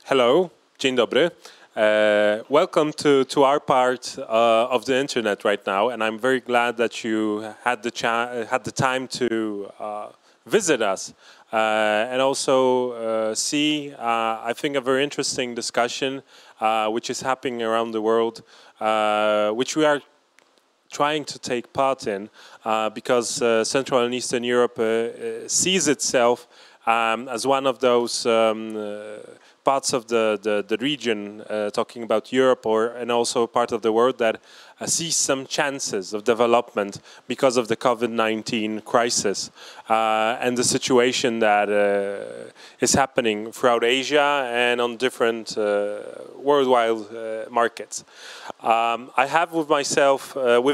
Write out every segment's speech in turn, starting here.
Hello, dzień dobry. Welcome to our part of the internet right now, and I'm very glad that you had the time to visit us and also see, I think, a very interesting discussion which is happening around the world, which we are trying to take part in because Central and Eastern Europe sees itself as one of those parts of the region, talking about Europe, and also part of the world that sees some chances of development because of the COVID-19 crisis and the situation that is happening throughout Asia and on different worldwide markets. I have with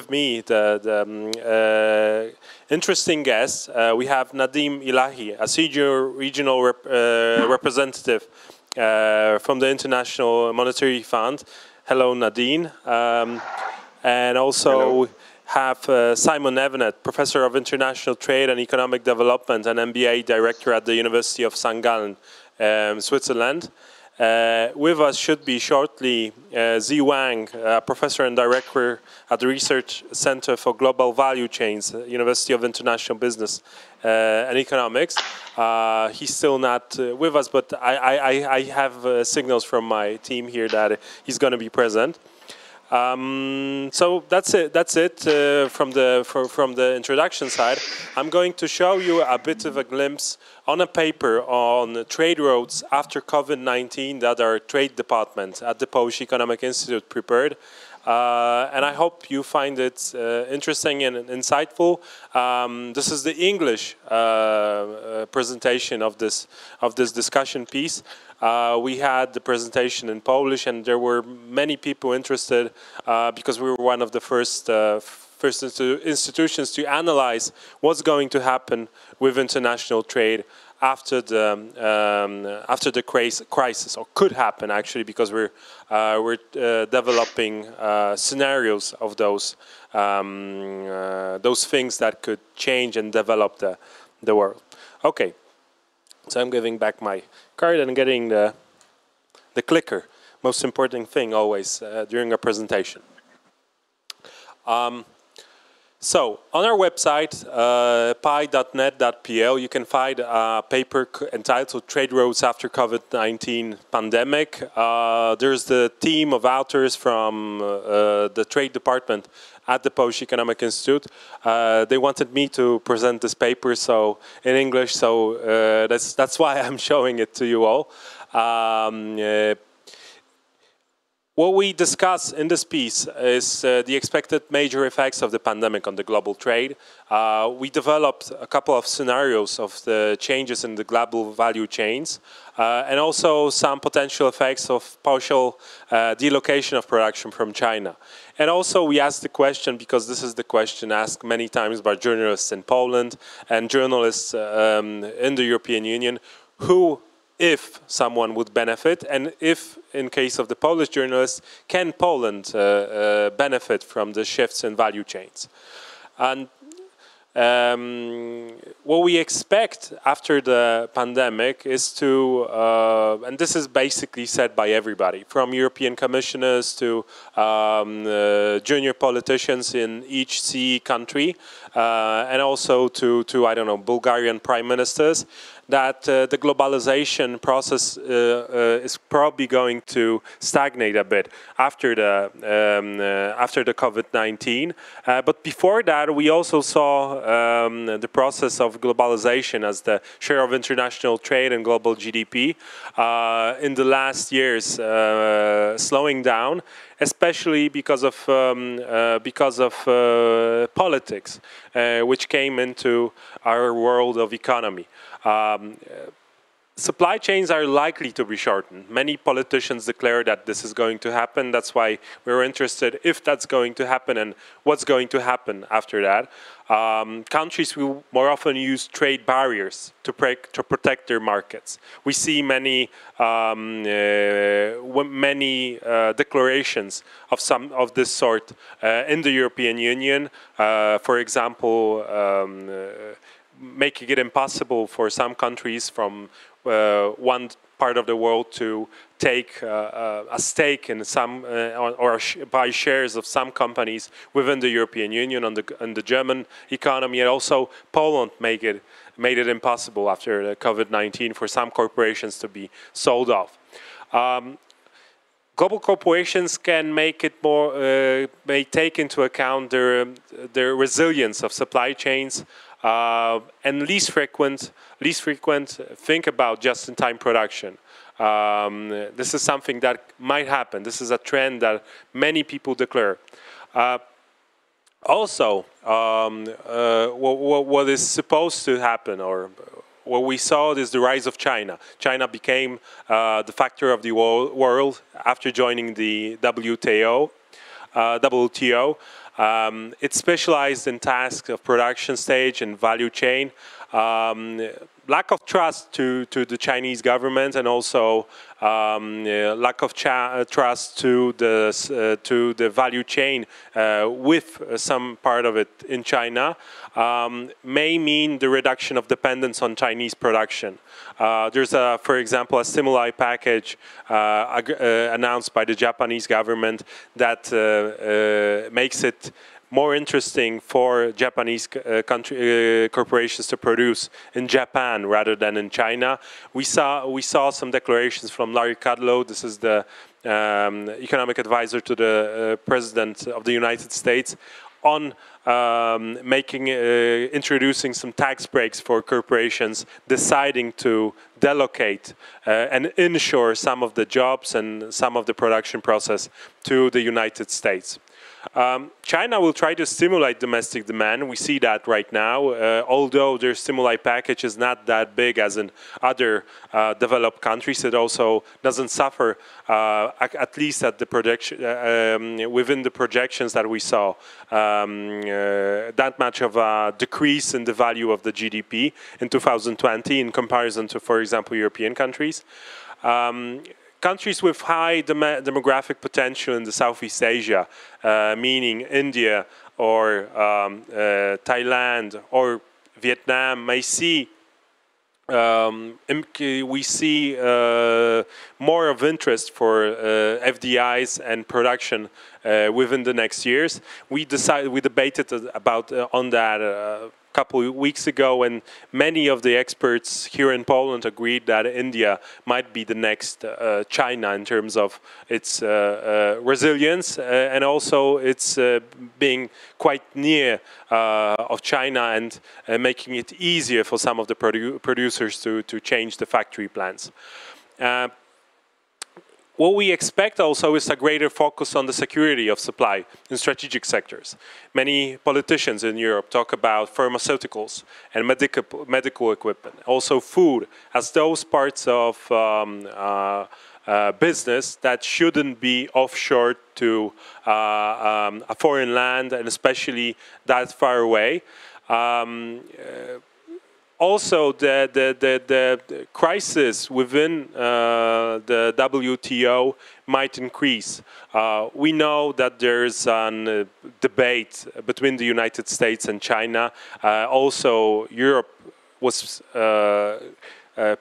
me the interesting guest. We have Nadeem Ilahi, a senior regional representative from the International Monetary Fund. Hello, Nadeem. And also Hello. have Simon Evenett, Professor of International Trade and Economic Development and MBA Director at the University of St.Gallen, Switzerland. With us should be shortly Wang, Professor and Director at the Research Center for Global Value Chains, University of International Business and Economics. He's still not with us, but I have signals from my team here that he's going to be present. So that's it from the introduction side. I'm going to show you a bit of a glimpse on a paper on trade roads after COVID-19 that our trade department at the Polish Economic Institute prepared. And I hope you find it interesting and insightful. This is the English presentation of this discussion piece. We had the presentation in Polish, and there were many people interested because we were one of the first institutions to analyze what's going to happen with international trade after the crisis, or could happen actually, because we're developing scenarios of those things that could change and develop the world. Okay, so I'm giving back my card and getting the clicker. Most important thing always during a presentation. So on our website, pi.net.pl, you can find a paper entitled Trade Roads After COVID-19 Pandemic. There's the team of authors from the Trade Department at the Polish Economic Institute. They wanted me to present this paper in English, so that's why I'm showing it to you all. What we discuss in this piece is the expected major effects of the pandemic on the global trade. We developed a couple of scenarios of the changes in the global value chains and also some potential effects of partial delocation of production from China. And also we asked the question, because this is the question asked many times by journalists in Poland and journalists in the European Union, if someone would benefit, and if, in case of the Polish journalists, can Poland benefit from the shifts in value chains? And what we expect after the pandemic is to, and this is basically said by everybody, from European commissioners to junior politicians in each CE country, and also to I don't know, Bulgarian prime ministers, that the globalization process is probably going to stagnate a bit after the COVID-19. But before that, we also saw the process of globalization as the share of international trade and global GDP in the last years slowing down, especially because of politics, which came into our world of economy. Supply chains are likely to be shortened. Many politicians declare that this is going to happen. That's why we're interested if that's going to happen and what's going to happen after that. Countries will more often use trade barriers to protect their markets. We see many declarations of this sort in the European Union. For example, making it impossible for some countries from one part of the world to take a stake in some or buy shares of some companies within the European Union on the German economy, and also Poland made it impossible after the COVID-19 for some corporations to be sold off. Global corporations can make it more, may take into account their resilience of supply chains, and least frequent, think about just-in-time production. This is something that might happen. This is a trend that many people declare. Also, what is supposed to happen, or what we saw, is the rise of China. China became the factor of the world after joining the WTO. It's specialized in tasks of production stage and value chain. Lack of trust to the Chinese government, and also lack of trust to the value chain with some part of it in China, may mean the reduction of dependence on Chinese production. There's, for example, a stimuli package announced by the Japanese government that makes it more interesting for Japanese corporations to produce in Japan rather than in China. We saw some declarations from Larry Kudlow. This is the economic advisor to the President of the United States, on introducing some tax breaks for corporations deciding to delocate and inshore some of the jobs and some of the production process to the United States. China will try to stimulate domestic demand. We see that right now, although their stimuli package is not that big as in other developed countries. It also doesn't suffer, at least at the projection, within the projections that we saw, that much of a decrease in the value of the GDP in 2020 in comparison to, for example, European countries. Countries with high demographic potential in the Southeast Asia, meaning India or Thailand or Vietnam, may see we see more of interest for FDIs and production within the next years. We debated about on that a couple of weeks ago, and many of the experts here in Poland agreed that India might be the next China in terms of its resilience and also its being quite near of China and making it easier for some of the producers to change the factory plans. What we expect also is a greater focus on the security of supply in strategic sectors. Many politicians in Europe talk about pharmaceuticals and medical equipment, also food, as those parts of business that shouldn't be offshore to a foreign land, and especially that far away. Also, the crisis within the WTO might increase. We know that there's a debate between the United States and China. Also, Europe was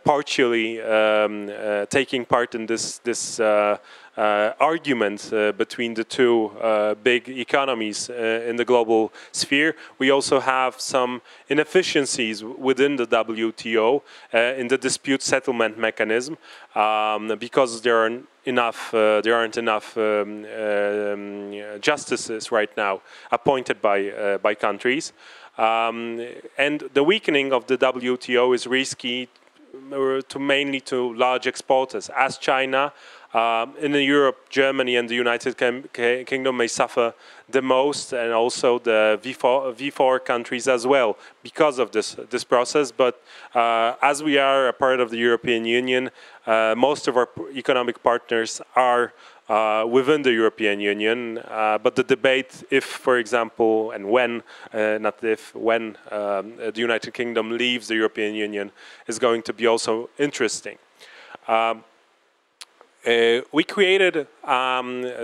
partially taking part in this argument between the two big economies in the global sphere. We also have some inefficiencies within the WTO in the dispute settlement mechanism because there aren't enough justices right now appointed by countries, and the weakening of the WTO is risky mainly to large exporters, as China. In Europe, Germany and the United Kingdom may suffer the most, and also the V4 countries as well, because of this process. But as we are a part of the European Union, most of our economic partners are within the European Union. But the debate, if, for example, and when, not if, when the United Kingdom leaves the European Union, is going to be also interesting. we created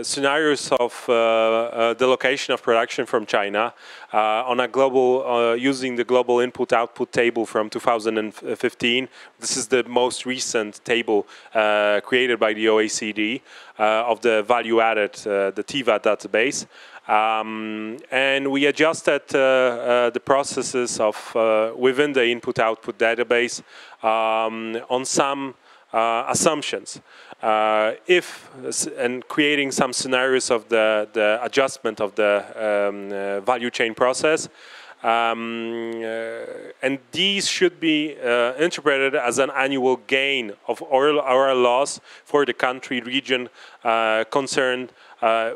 scenarios of the location of production from China on a global, using the global input-output table from 2015. This is the most recent table created by the OECD of the value-added, the TIVA database. And we adjusted the processes of within the input-output database on some assumptions. And creating some scenarios of the adjustment of the value chain process. And these should be interpreted as an annual gain of or loss for the country, region concerned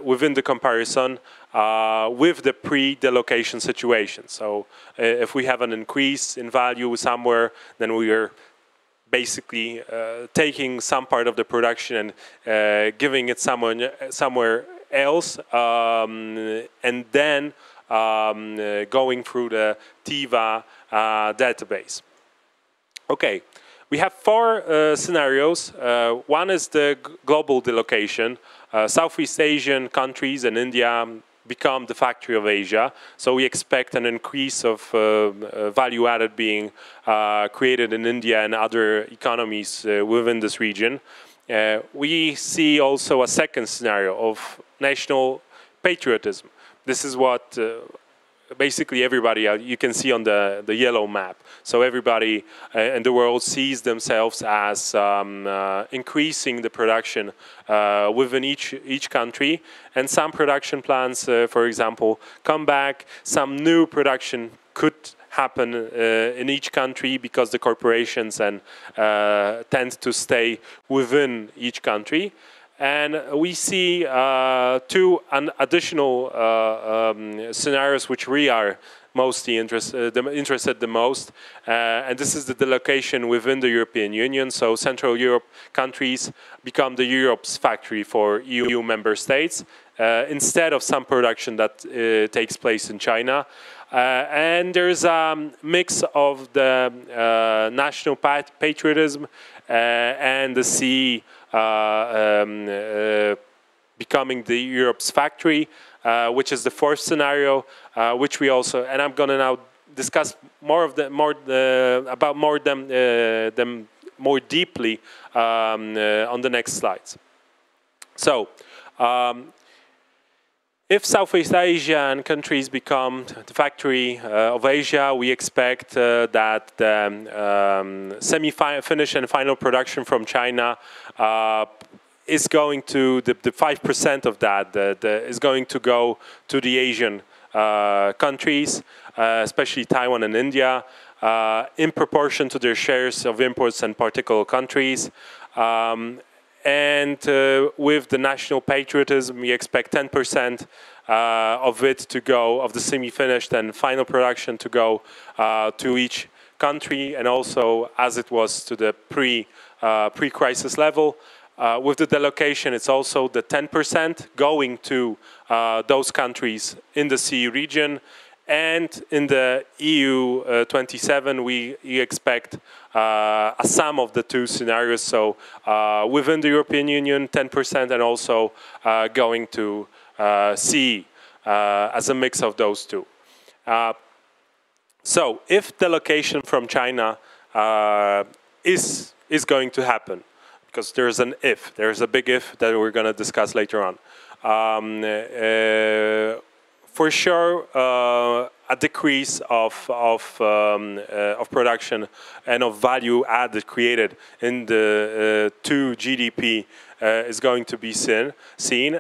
within the comparison with the pre-delocation situation. So if we have an increase in value somewhere, then we are basically taking some part of the production and giving it somewhere else, and then going through the TIVA database. Okay, we have four scenarios. One is the global delocation. Southeast Asian countries and India become the factory of Asia. So we expect an increase of value added being created in India and other economies within this region. We see also a second scenario of national patriotism. This is what basically everybody, you can see on the yellow map. So everybody in the world sees themselves as increasing the production within each country. And some production plants, for example, come back. Some new production could happen in each country because the corporations tend to stay within each country. And we see two additional scenarios which we are mostly interested the most. And this is the delocation within the European Union. So Central Europe countries become the Europe's factory for EU member states instead of some production that takes place in China. And there's a mix of the national patriotism and the sea becoming the Europe's factory, which is the fourth scenario, which we also, and I'm going to now discuss more them more deeply on the next slides. So, if Southeast Asian countries become the factory of Asia, we expect that the semi-finished and final production from China is going to, the 5% of that is going to go to the Asian countries, especially Taiwan and India, in proportion to their shares of imports and particular countries. And with the national patriotism, we expect 10% of it to go, of the semi-finished and final production to go to each country, and also as it was to the pre-crisis level. With the delocation, it's also the 10% going to those countries in the CE region. And in the EU 27, we expect a sum of the two scenarios. So within the European Union, 10%, and also going to CE as a mix of those two. So if delocation from China is going to happen, because there's an if, there's a big if that we're going to discuss later on. For sure, a decrease of production and of value added created in the to GDP is going to be seen.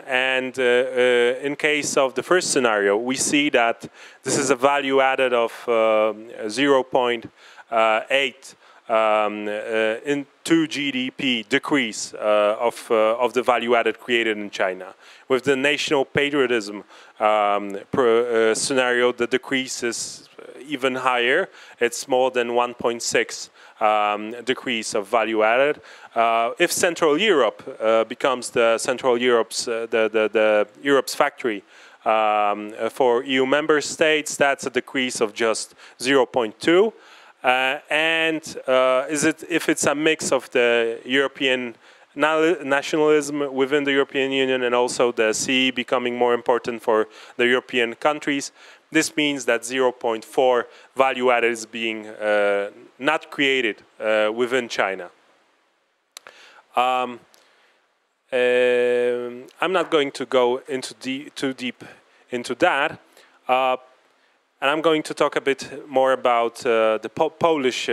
And in case of the first scenario, we see that this is a value added of 0.8 into GDP decrease of the value added created in China. With the national patriotism scenario, the decrease is even higher. It's more than 1.6 decrease of value added. If Central Europe becomes the Central Europe's the Europe's factory for EU member states, that's a decrease of just 0.2. And if it's a mix of the European nationalism within the European Union and also the CE becoming more important for the European countries. This means that 0.4 value added is being not created within China. I'm not going to go into too deep into that. And I'm going to talk a bit more about the Polish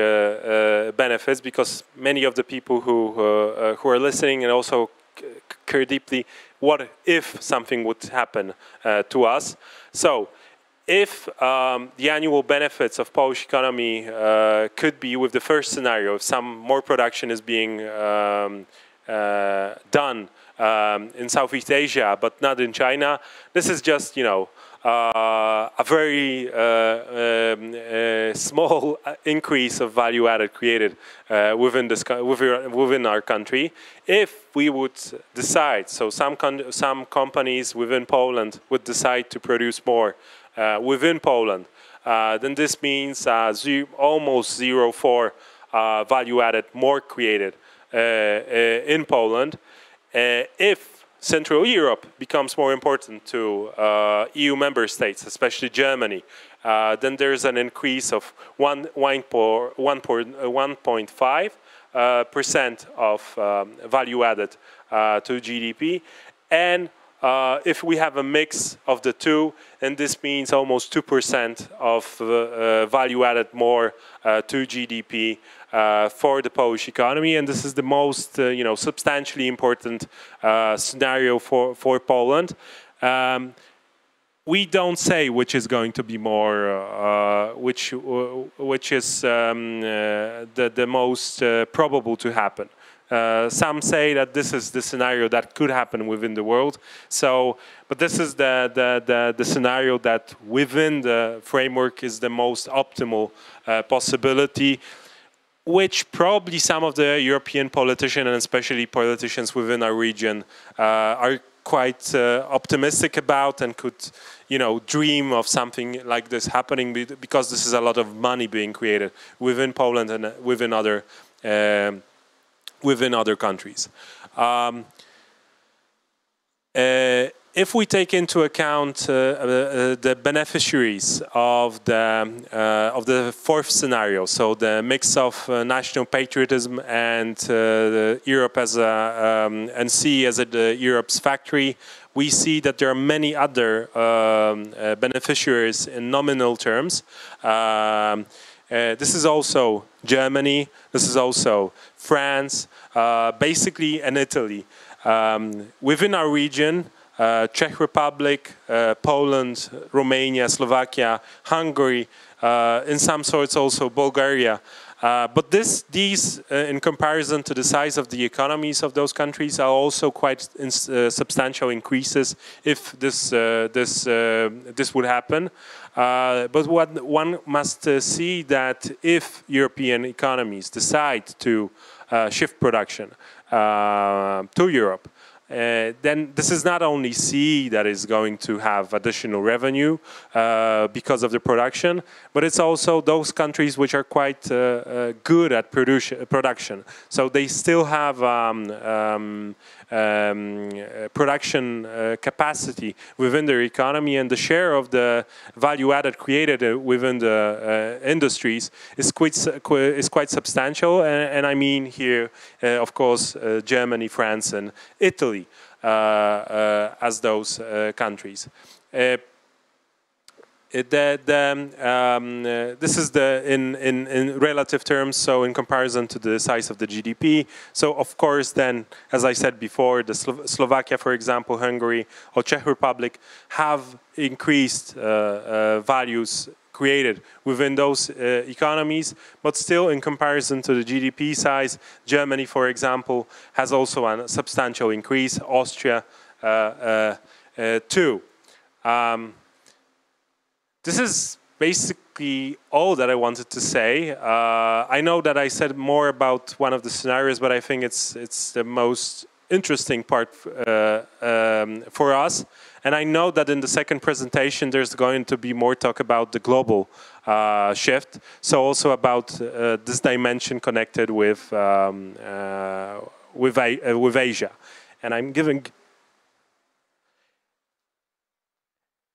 benefits, because many of the people who are listening and also care deeply, what if something would happen to us? So, if the annual benefits of Polish economy could be, with the first scenario, if some more production is being done in Southeast Asia, but not in China, this is just, you know, a very small increase of value added created within our country. If we would decide, so some companies within Poland would decide to produce more within Poland, then this means almost 0.4 value added more created in Poland. If Central Europe becomes more important to EU member states, especially Germany, then there's an increase of 1.5% of value added to GDP. And if we have a mix of the two, then this means almost 2% of value added more to GDP for the Polish economy, and this is the most, substantially important scenario for Poland. We don't say which is going to be more, which is the most probable to happen. Some say that this is the scenario that could happen within the world. So, but this is the scenario that within the framework is the most optimal possibility, which probably some of the European politicians, and especially politicians within our region, are quite optimistic about, and could, dream of something like this happening, because this is a lot of money being created within Poland and within other countries. If we take into account the beneficiaries of the fourth scenario, so the mix of national patriotism and Europe as and CE as Europe's factory, we see that there are many other beneficiaries in nominal terms. This is also Germany. This is also France, basically, and Italy. Within our region, Czech Republic, Poland, Romania, Slovakia, Hungary, in some sorts also Bulgaria. But these, in comparison to the size of the economies of those countries, are also quite substantial increases if this would happen. But what one must see, that if European economies decide to shift production to Europe, then this is not only CE that is going to have additional revenue because of the production, but it's also those countries which are quite good at production. So they still have production capacity within their economy, and the share of the value added created within the industries is quite substantial. And I mean here, of course, Germany, France, and Italy as those countries. This is in relative terms, so in comparison to the size of the GDP. So of course then, as I said before, the Slovakia, for example, Hungary or Czech Republic have increased values created within those economies, but still in comparison to the GDP size, Germany, for example, has also a substantial increase, Austria too. This is basically all that I wanted to say. I know that I said more about one of the scenarios, but I think it's the most interesting part for us. And I know that in the second presentation, there's going to be more talk about the global shift. So also about this dimension connected with with Asia. And I'm giving.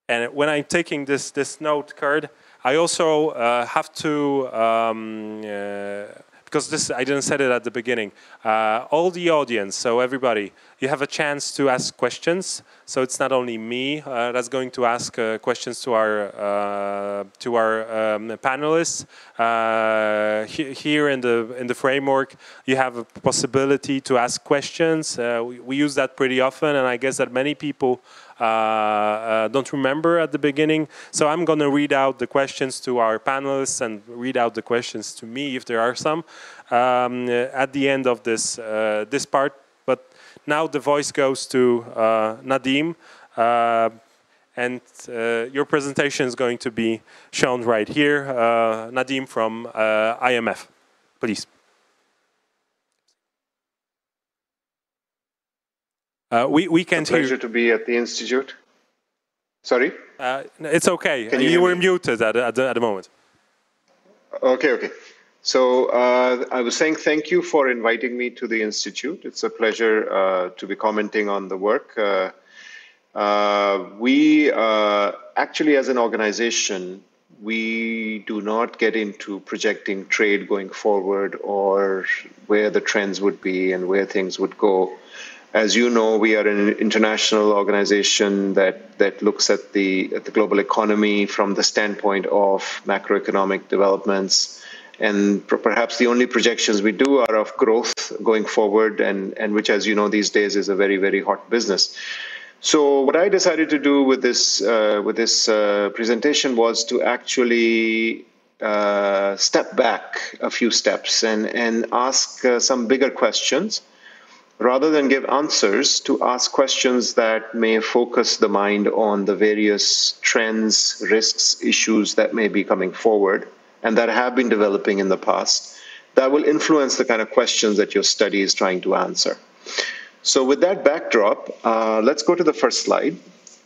And when I'm taking this note card, I also have to, because I didn't say it at the beginning, all the audience, so everybody, you have a chance to ask questions. So it's not only me that's going to ask questions to our panelists. Here in the framework, you have a possibility to ask questions. We use that pretty often, and I guess that many people don't remember at the beginning. So I'm going to read out the questions to our panelists and read out the questions to me if there are some at the end of this this part. But now the voice goes to Nadeem, and your presentation is going to be shown right here. Nadeem from IMF, please. We can't hear. It's a pleasure to be at the Institute. Sorry? It's okay. You were muted at the moment. Okay. So I was saying thank you for inviting me to the Institute. It's a pleasure to be commenting on the work. We actually, as an organization, we do not get into projecting trade going forward or where the trends would be and where things would go. As you know, we are an international organization that looks at the global economy from the standpoint of macroeconomic developments, and perhaps the only projections we do are of growth going forward, and which, as you know, these days is a very, very hot business. So what I decided to do with this presentation was to actually step back a few steps and ask some bigger questions, rather than give answers, to ask questions that may focus the mind on the various trends, risks, issues that may be coming forward and that have been developing in the past that will influence the kind of questions that your study is trying to answer. So with that backdrop, let's go to the first slide.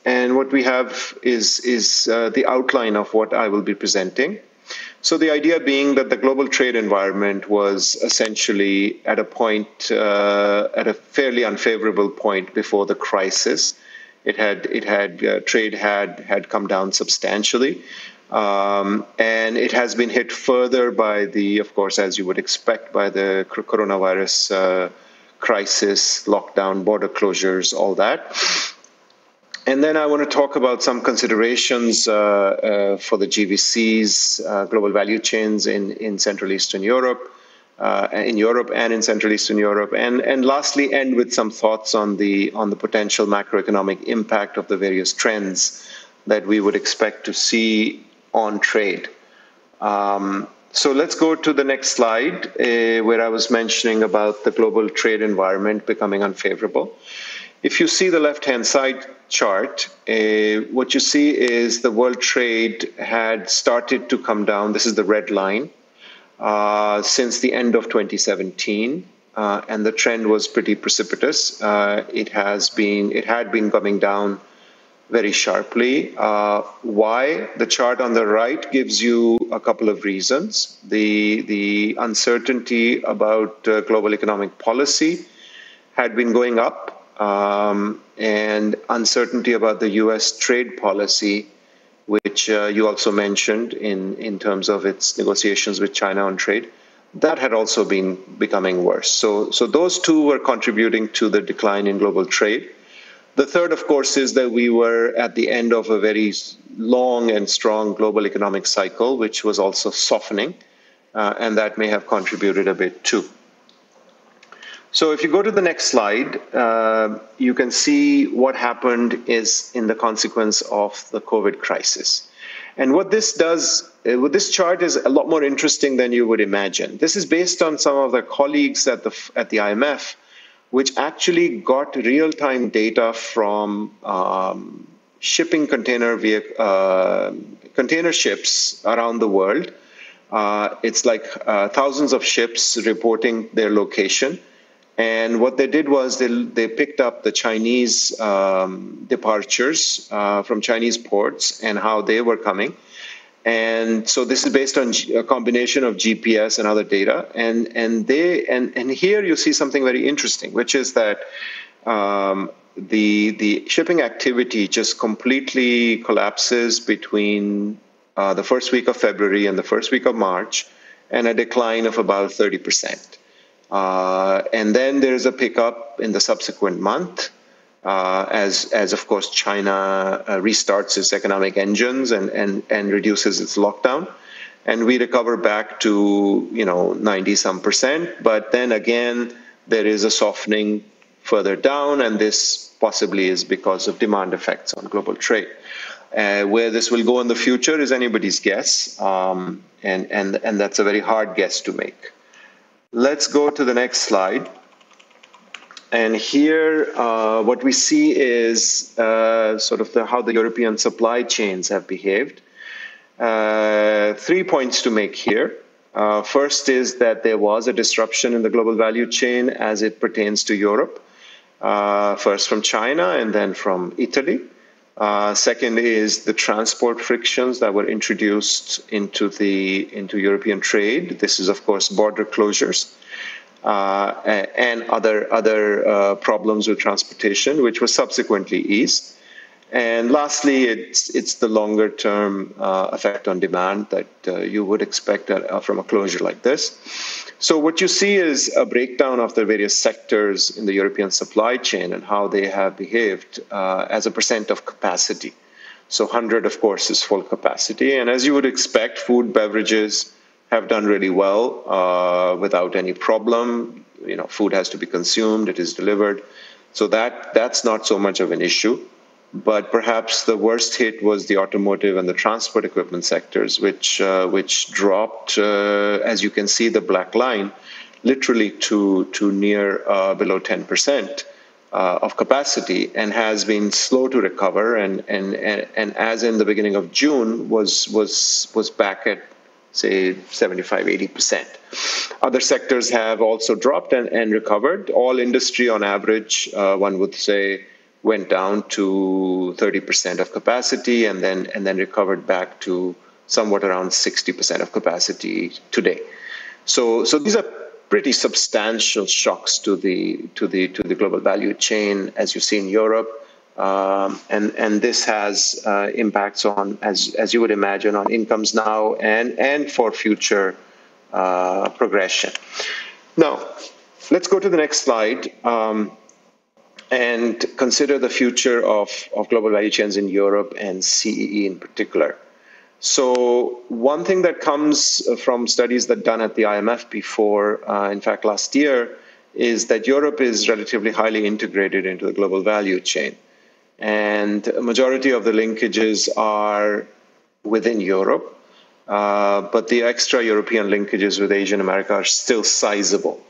And what we have is the outline of what I will be presenting. So the idea being that the global trade environment was essentially at a point, at a fairly unfavorable point before the crisis. Trade had come down substantially, and it has been hit further by of course, as you would expect, by the coronavirus crisis, lockdown, border closures, all that. And then I want to talk about some considerations for the GVCs, global value chains in Central Eastern Europe, and in Central Eastern Europe, and lastly end with some thoughts on the potential macroeconomic impact of the various trends that we would expect to see on trade. So let's go to the next slide, where I was mentioning about the global trade environment becoming unfavorable. If you see the left-hand side chart, what you see is the world trade had started to come down. This is the red line since the end of 2017, and the trend was pretty precipitous. It had been coming down very sharply. Why? The chart on the right gives you a couple of reasons. The uncertainty about global economic policy had been going up. And uncertainty about the U.S. trade policy, which you also mentioned in terms of its negotiations with China on trade, that had also been becoming worse. So those two were contributing to the decline in global trade. The third, of course, is that we were at the end of a very long and strong global economic cycle, which was also softening, and that may have contributed a bit too. So if you go to the next slide, you can see what happened is in the consequence of the COVID crisis. And what this chart is a lot more interesting than you would imagine. This is based on some of the colleagues at the IMF, which actually got real-time data from shipping container ships around the world. It's like thousands of ships reporting their location. And what they did was they picked up the Chinese departures from Chinese ports and how they were coming. And so this is based on a combination of GPS and other data. And here you see something very interesting, which is that the shipping activity just completely collapses between the first week of February and the first week of March, and a decline of about 30%. And then there's a pickup in the subsequent month, as of course China restarts its economic engines and reduces its lockdown, and we recover back to 90-some percent. But then again, there is a softening further down, and this possibly is because of demand effects on global trade. Where this will go in the future is anybody's guess, and that's a very hard guess to make. Let's go to the next slide. And here, what we see is sort of how the European supply chains have behaved. 3 points to make here. First is that there was a disruption in the global value chain as it pertains to Europe, first from China and then from Italy. Second is the transport frictions that were introduced into European trade. This is, of course, border closures. And other problems with transportation, which was subsequently eased. And lastly, it's the longer-term effect on demand that you would expect from a closure like this. So what you see is a breakdown of the various sectors in the European supply chain and how they have behaved as a percent of capacity. So 100, of course, is full capacity. And as you would expect, food, beverages have done really well without any problem. Food has to be consumed, it is delivered. So that's not so much of an issue. But perhaps the worst hit was the automotive and the transport equipment sectors, which dropped, as you can see, the black line, literally to near below 10% of capacity, and has been slow to recover. And as in the beginning of June, was back at, say, 75, 80%. Other sectors have also dropped and recovered. All industry, on average, one would say, went down to 30% of capacity and then recovered back to somewhat around 60% of capacity today. So these are pretty substantial shocks to the global value chain, as you see in Europe. And this has impacts on, as you would imagine, on incomes now and for future progression. Now, let's go to the next slide and consider the future of global value chains in Europe and CEE in particular. So one thing that comes from studies that done at the IMF before, in fact, last year, is that Europe is relatively highly integrated into the global value chain. And a majority of the linkages are within Europe, but the extra European linkages with Asia and America are still sizable.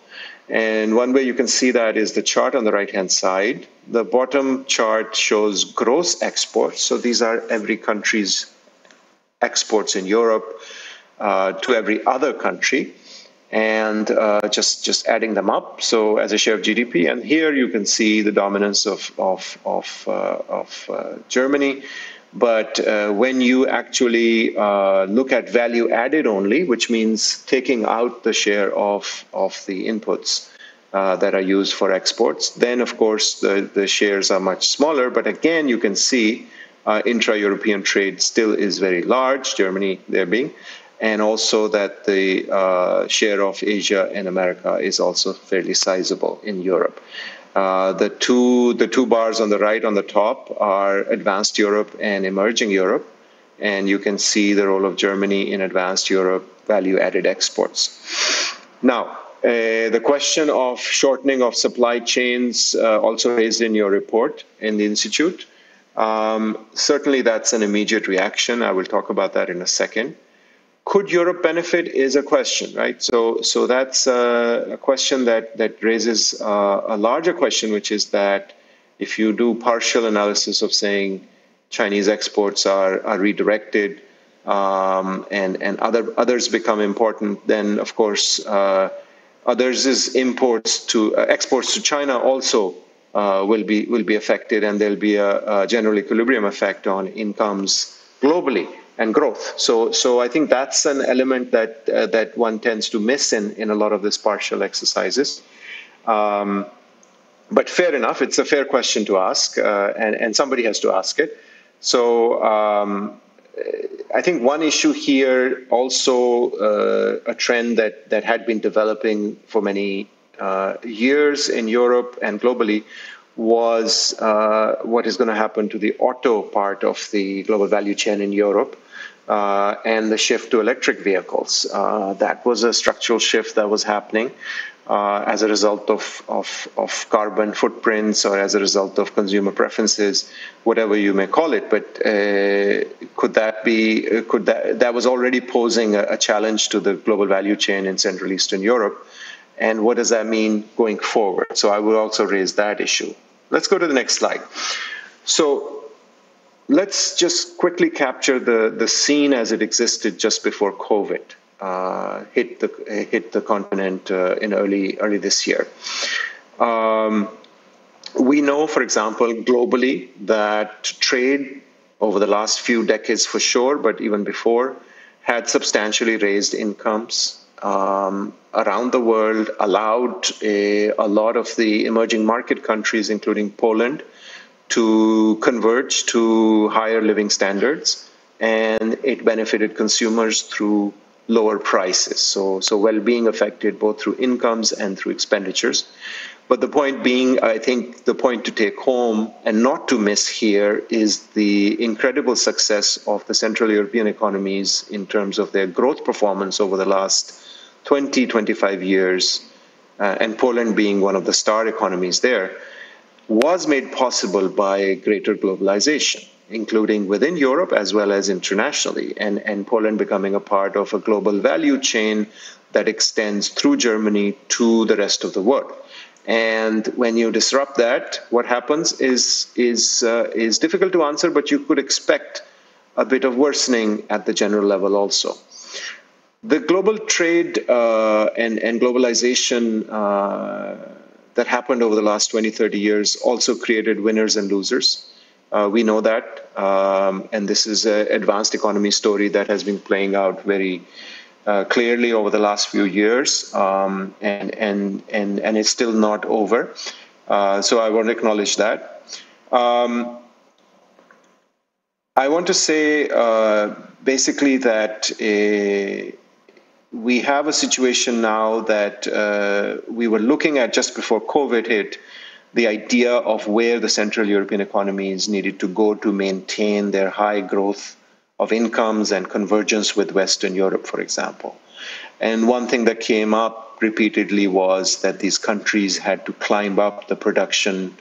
And one way you can see that is the chart on the right-hand side. The bottom chart shows gross exports. So these are every country's exports in Europe to every other country, and just adding them up. So as a share of GDP, and here you can see the dominance of Germany. But when you actually look at value added only, which means taking out the share of the inputs that are used for exports, then of course the shares are much smaller. But again, you can see intra-European trade still is very large, Germany there being, and also that the share of Asia and America is also fairly sizable in Europe. The two bars on the right on the top are advanced Europe and emerging Europe, and you can see the role of Germany in advanced Europe value-added exports. Now, the question of shortening of supply chains also raised in your report in the Institute. Certainly that's an immediate reaction. I will talk about that in a second. Could Europe benefit is a question, right? So that's a question that raises a larger question, which is that if you do partial analysis of saying Chinese exports are redirected and others become important, then of course others' exports to China also will be affected, and there'll be a general equilibrium effect on incomes globally and growth. So I think that's an element that one tends to miss in a lot of these partial exercises. But fair enough, it's a fair question to ask, and somebody has to ask it. So I think one issue here, also a trend that had been developing for many years in Europe and globally, was what is going to happen to the auto part of the global value chain in Europe, and the shift to electric vehicles. That was a structural shift that was happening as a result of carbon footprints, or as a result of consumer preferences, whatever you may call it. But that was already posing a challenge to the global value chain in Central Eastern Europe. And what does that mean going forward? So I will also raise that issue. Let's go to the next slide. So let's just quickly capture the scene as it existed just before COVID hit the continent in early this year. We know, for example, globally, that trade over the last few decades for sure, but even before, had substantially raised incomes around the world, allowed a lot of the emerging market countries, including Poland, to converge to higher living standards, and it benefited consumers through lower prices. So well-being affected both through incomes and through expenditures. But the point being, I think the point to take home and not to miss here is the incredible success of the Central European economies in terms of their growth performance over the last 20, 25 years, and Poland being one of the star economies there, was made possible by greater globalization, including within Europe as well as internationally, and Poland becoming a part of a global value chain that extends through Germany to the rest of the world. And when you disrupt that, what happens is difficult to answer, but you could expect a bit of worsening at the general level also. The global trade and globalization that happened over the last 20, 30 years also created winners and losers. We know that, and this is an advanced economy story that has been playing out very clearly over the last few years, and it's still not over. So I want to acknowledge that. I want to say basically that we have a situation now that we were looking at just before COVID hit, the idea of where the Central European economies needed to go to maintain their high growth of incomes and convergence with Western Europe, for example. And one thing that came up repeatedly was that these countries had to climb up the production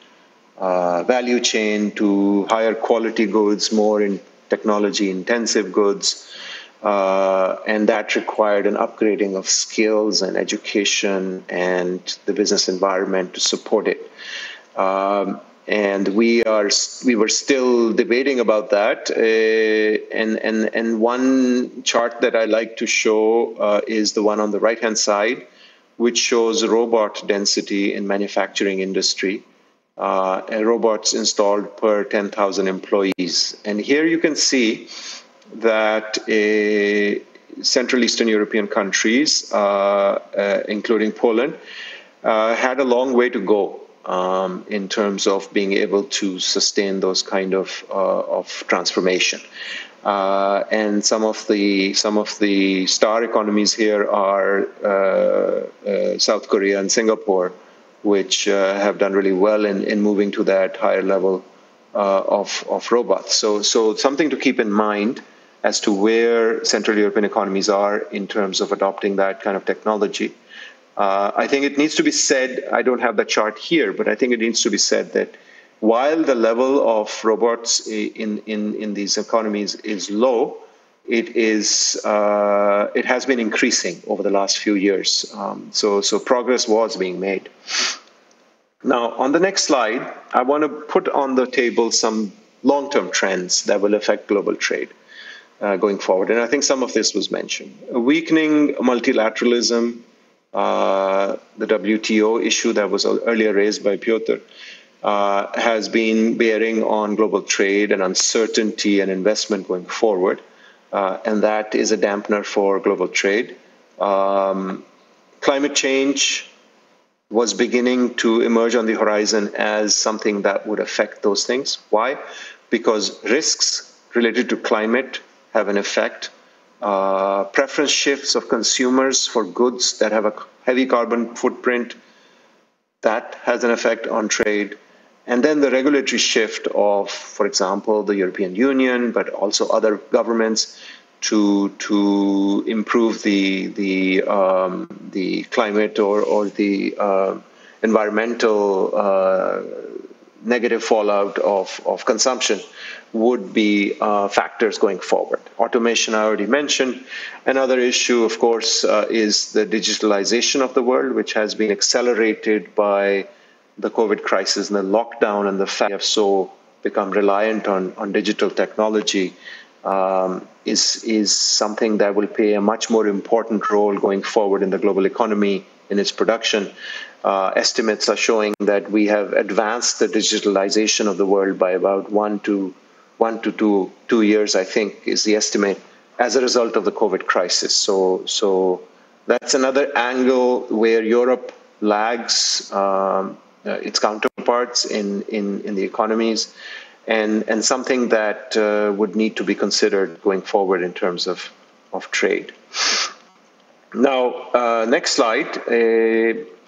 value chain to higher quality goods, more in technology intensive goods, and that required an upgrading of skills and education and the business environment to support it. And we were still debating about that. And one chart that I like to show is the one on the right-hand side, which shows robot density in manufacturing industry, and robots installed per 10,000 employees. And here you can see that Central Eastern European countries, including Poland, had a long way to go in terms of being able to sustain those kind of transformation. And some of the star economies here are South Korea and Singapore, which have done really well in moving to that higher level of robots. So something to keep in mind as to where Central European economies are in terms of adopting that kind of technology. I think it needs to be said, I don't have the chart here, but I think it needs to be said that while the level of robots in these economies is low, it has been increasing over the last few years. So progress was being made. Now, on the next slide, I want to put on the table some long-term trends that will affect global trade going forward. And I think some of this was mentioned. A weakening multilateralism, the WTO issue that was earlier raised by Piotr, has been bearing on global trade and uncertainty and investment going forward. and that is a dampener for global trade. Climate change was beginning to emerge on the horizon as something that would affect those things. Why? Because risks related to climate have an effect. Preference shifts of consumers for goods that have a heavy carbon footprint, that has an effect on trade. And then the regulatory shift of, for example, the European Union, but also other governments to improve the climate or the environmental negative fallout of consumption would be factors going forward. Automation, I already mentioned. Another issue, of course, is the digitalization of the world, which has been accelerated by the COVID crisis and the lockdown, and the fact we have so become reliant on digital technology is something that will play a much more important role going forward in the global economy, in its production. Estimates are showing that we have advanced the digitalization of the world by about one to two years, I think, is the estimate, as a result of the COVID crisis. So that's another angle where Europe lags its counterparts in the economies, and something that would need to be considered going forward in terms of trade. Now, next slide.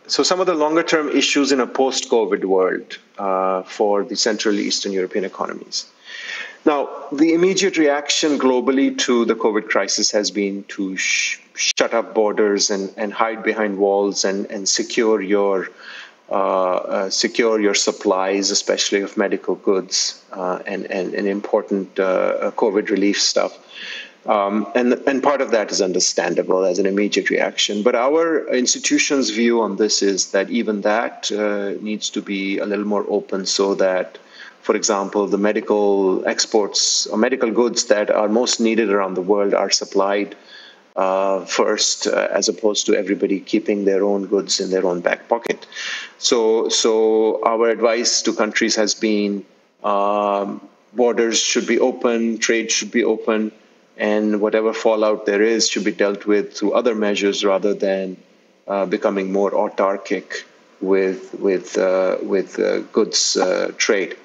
So some of the longer-term issues in a post-COVID world for the Central Eastern European economies. Now, the immediate reaction globally to the COVID crisis has been to shut up borders and hide behind walls and secure your supplies, especially of medical goods and important COVID relief stuff. And part of that is understandable as an immediate reaction. But our institution's view on this is that even that needs to be a little more open, so that, for example, the medical exports or medical goods that are most needed around the world are supplied first, as opposed to everybody keeping their own goods in their own back pocket. So our advice to countries has been borders should be open, trade should be open, and whatever fallout there is should be dealt with through other measures rather than becoming more autarkic with goods trade.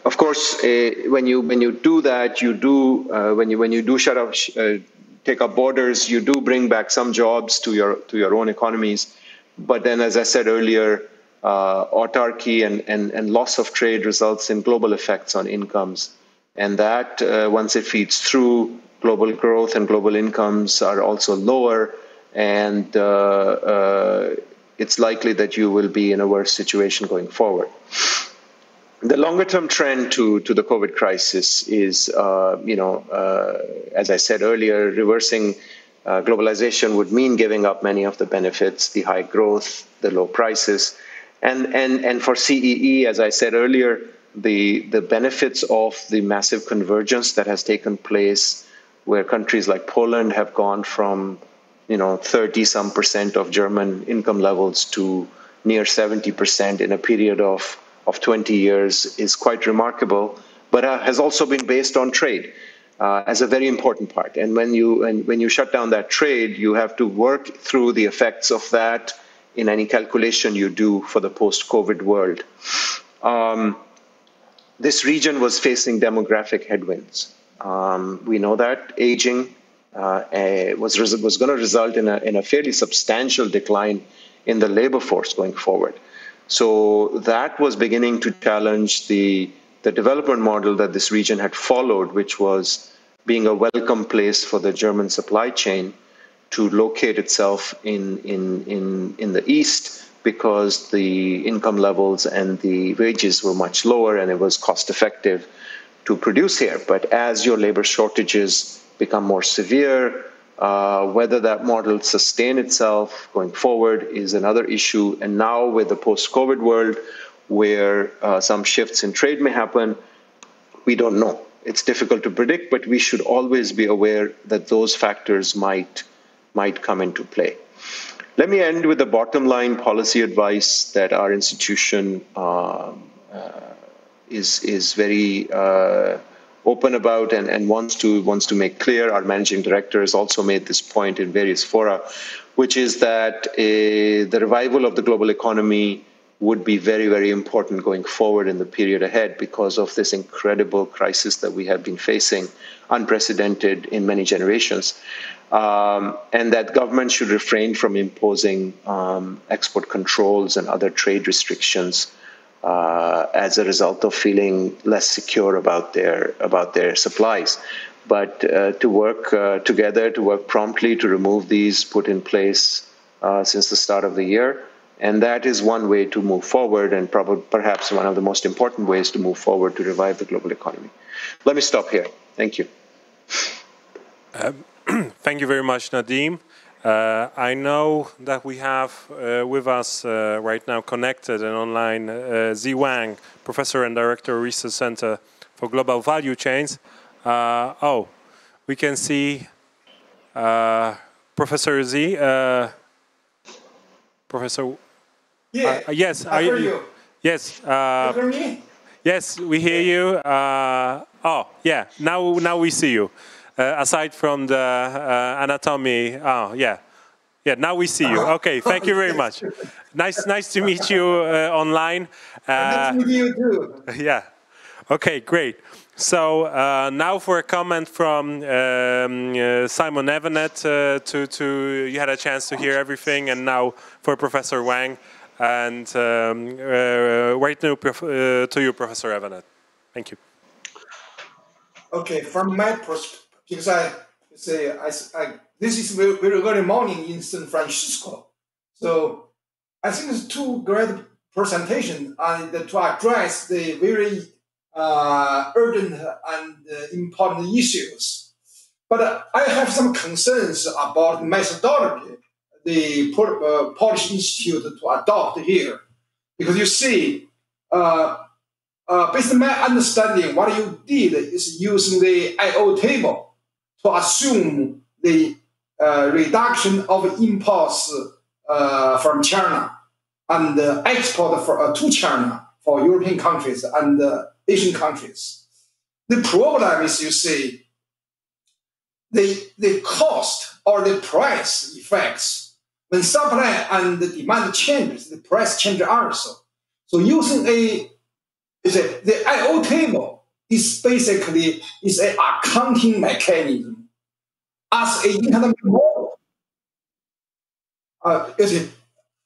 Of course, when you do that, when you do shut up, take up borders, you do bring back some jobs to your own economies. But then, as I said earlier, autarky and loss of trade results in global effects on incomes. And that, once it feeds through, global growth and global incomes are also lower, and it's likely that you will be in a worse situation going forward. The longer-term trend to the COVID crisis is, as I said earlier, reversing globalization would mean giving up many of the benefits, the high growth, the low prices, and for CEE, as I said earlier, the benefits of the massive convergence that has taken place, where countries like Poland have gone from 30-some% of German income levels to near 70% in a period of 20 years, is quite remarkable, but has also been based on trade as a very important part. And when you shut down that trade, you have to work through the effects of that in any calculation you do for the post-COVID world. This region was facing demographic headwinds. We know that aging was going to result in a fairly substantial decline in the labor force going forward. So that was beginning to challenge the development model that this region had followed, which was being a welcome place for the German supply chain to locate itself in the east, because the income levels and the wages were much lower and it was cost effective to produce here. But as your labor shortages become more severe, whether that model sustain itself going forward is another issue. And now with the post-COVID world, where some shifts in trade may happen, we don't know. It's difficult to predict, but we should always be aware that those factors might come into play. Let me end with the bottom line policy advice that our institution is very open about and wants to make clear. Our managing director has also made this point in various fora, which is that the revival of the global economy would be very, very important going forward in the period ahead because of this incredible crisis that we have been facing, unprecedented in many generations, and that governments should refrain from imposing export controls and other trade restrictions as a result of feeling less secure about their supplies, but to work together, to work promptly to remove these put in place since the start of the year. And that is one way to move forward, and perhaps one of the most important ways to move forward to revive the global economy. Let me stop here. Thank you. Thank you very much, Nadeem. I know that we have with us right now connected and online Wang, Professor and Director of Research Center for Global Value Chains. We can see Professor Z. Professor. Yes. I hear you. Yes. You hear me? Yes, we hear you. Now we see you. Aside from the anatomy, now we see you. Okay, thank you very much. Nice to meet you online. Nice to meet you too. Yeah. Okay, great. So now for a comment from Simon Evenett. You had a chance to hear everything, and now for Professor Wang, and right now to you, Professor Evenett. Thank you. Okay, from my perspective, because this is very early morning in San Francisco, so I think it's two great presentations to address the very urgent and important issues. But I have some concerns about methodology the Polish Institute to adopt here. Because you see, based on my understanding, what you did is using the I/O table to assume the reduction of imports from China and export to China for European countries and Asian countries. The problem is, you see, the cost or the price effects. When supply and the demand changes, the price changes also. So using the I/O table is basically an accounting mechanism as an economic model. As an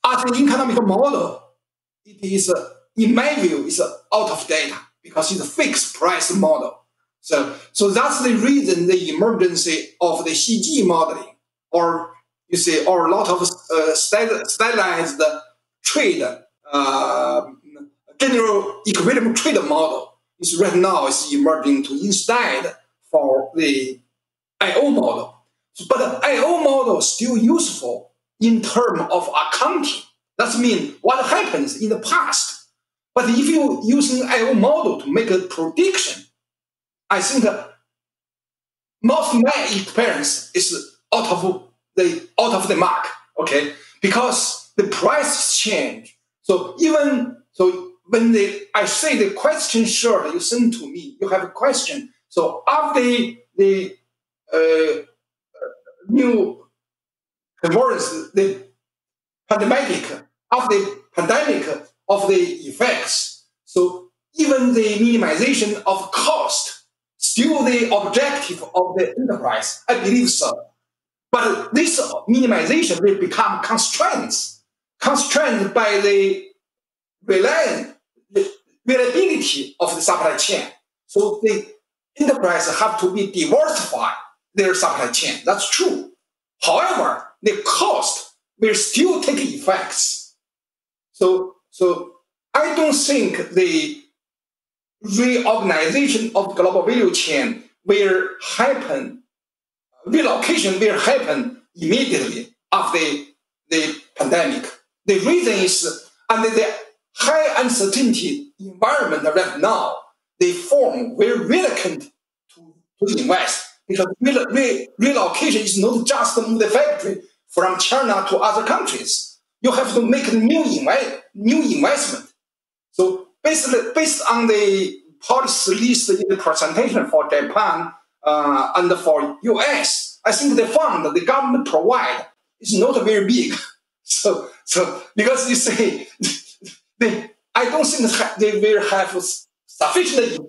economic model, it is, in my view, is out of date because it's a fixed price model. So that's the reason the emergence of the CG modeling, or you see, or a lot of stylized trade, general equilibrium trade model is right now is emerging to instead for the I/O model. But the I/O model is still useful in terms of accounting. That means what happens in the past. But if you using I/O model to make a prediction, I think most of my experience is out of the mark, okay? Because the price change. So when I say the question short you send to me, you have a question. So after the new convergence, the pandemic, after the pandemic of the effects, so even the minimization of cost, still the objective of the enterprise, I believe so. But this minimization will become constrained by the reliability of the supply chain. So the enterprise have to be diversify their supply chain. That's true. However, the cost will still take effects. So I don't think the reorganization of the global value chain will happen. Relocation will happen immediately after the pandemic. The reason is under the high uncertainty environment right now, the firm very reluctant to invest because relocation is not just move the factory from China to other countries. You have to make a new investment. So based on the policy list in the presentation for Japan and for US, I think the fund the government provide is not very big. So because you say, I don't think they will have sufficient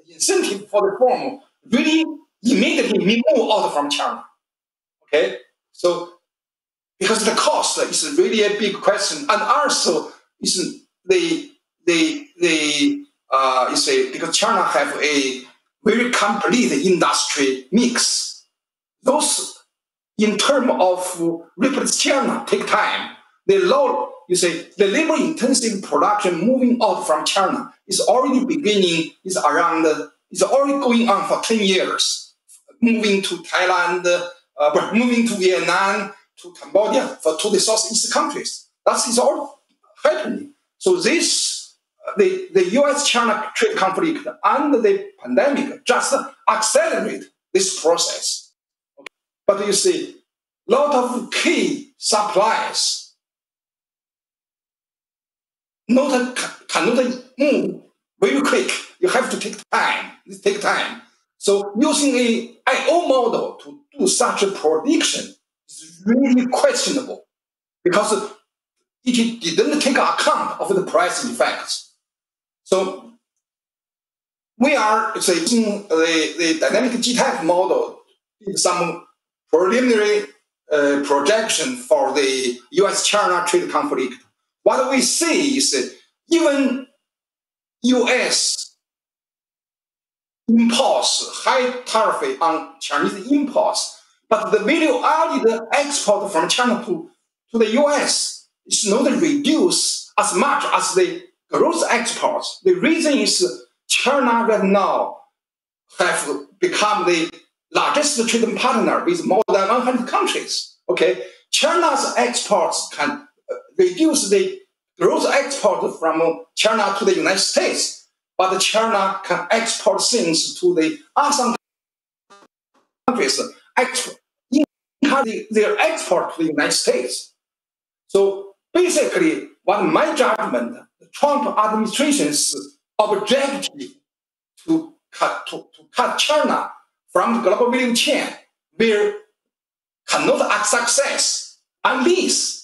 incentive for the firm really immediately move out from China. Okay, so because the cost is really a big question, and also is you say because China have a very complete industry mix. Those in terms of replace China take time. The labor-intensive production moving out from China is already beginning. Is already going on for 10 years. Moving to Thailand, moving to Vietnam, to Cambodia, to the Southeast countries. That is all happening. So this, the U.S.-China trade conflict and the pandemic just accelerate this process. Okay. But you see, a lot of key suppliers cannot move very quick. You have to take time. It takes time. So using a I/O model to do such a prediction is really questionable because it didn't take account of the price effects. So we are using the dynamic G-type model in some preliminary projection for the U.S.-China trade conflict. What we see is even U.S. impose high tariff on Chinese imports, but the value-added export from China to the U.S. is not reduced as much as the gross exports. The reason is China right now have become the largest trading partner with more than 100 countries. Okay, China's exports can reduce the gross export from China to the United States, but China can export things to the ASEAN countries, their export to the United States. So basically, what my judgment, the Trump administration's objective to cut China from the global value chain cannot have success unless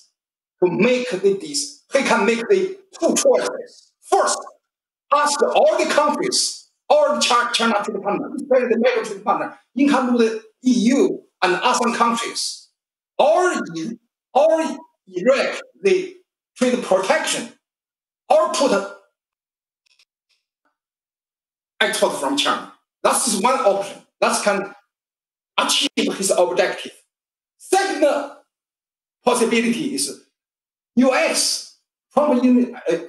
to make he can make the two choices. First, ask all the countries, all the China trade partners, especially the major trade partner, including the EU and ASEAN countries, or erect the trade protection, or put export from China. That's one option. That can achieve his objective. Second possibility is U.S. Trump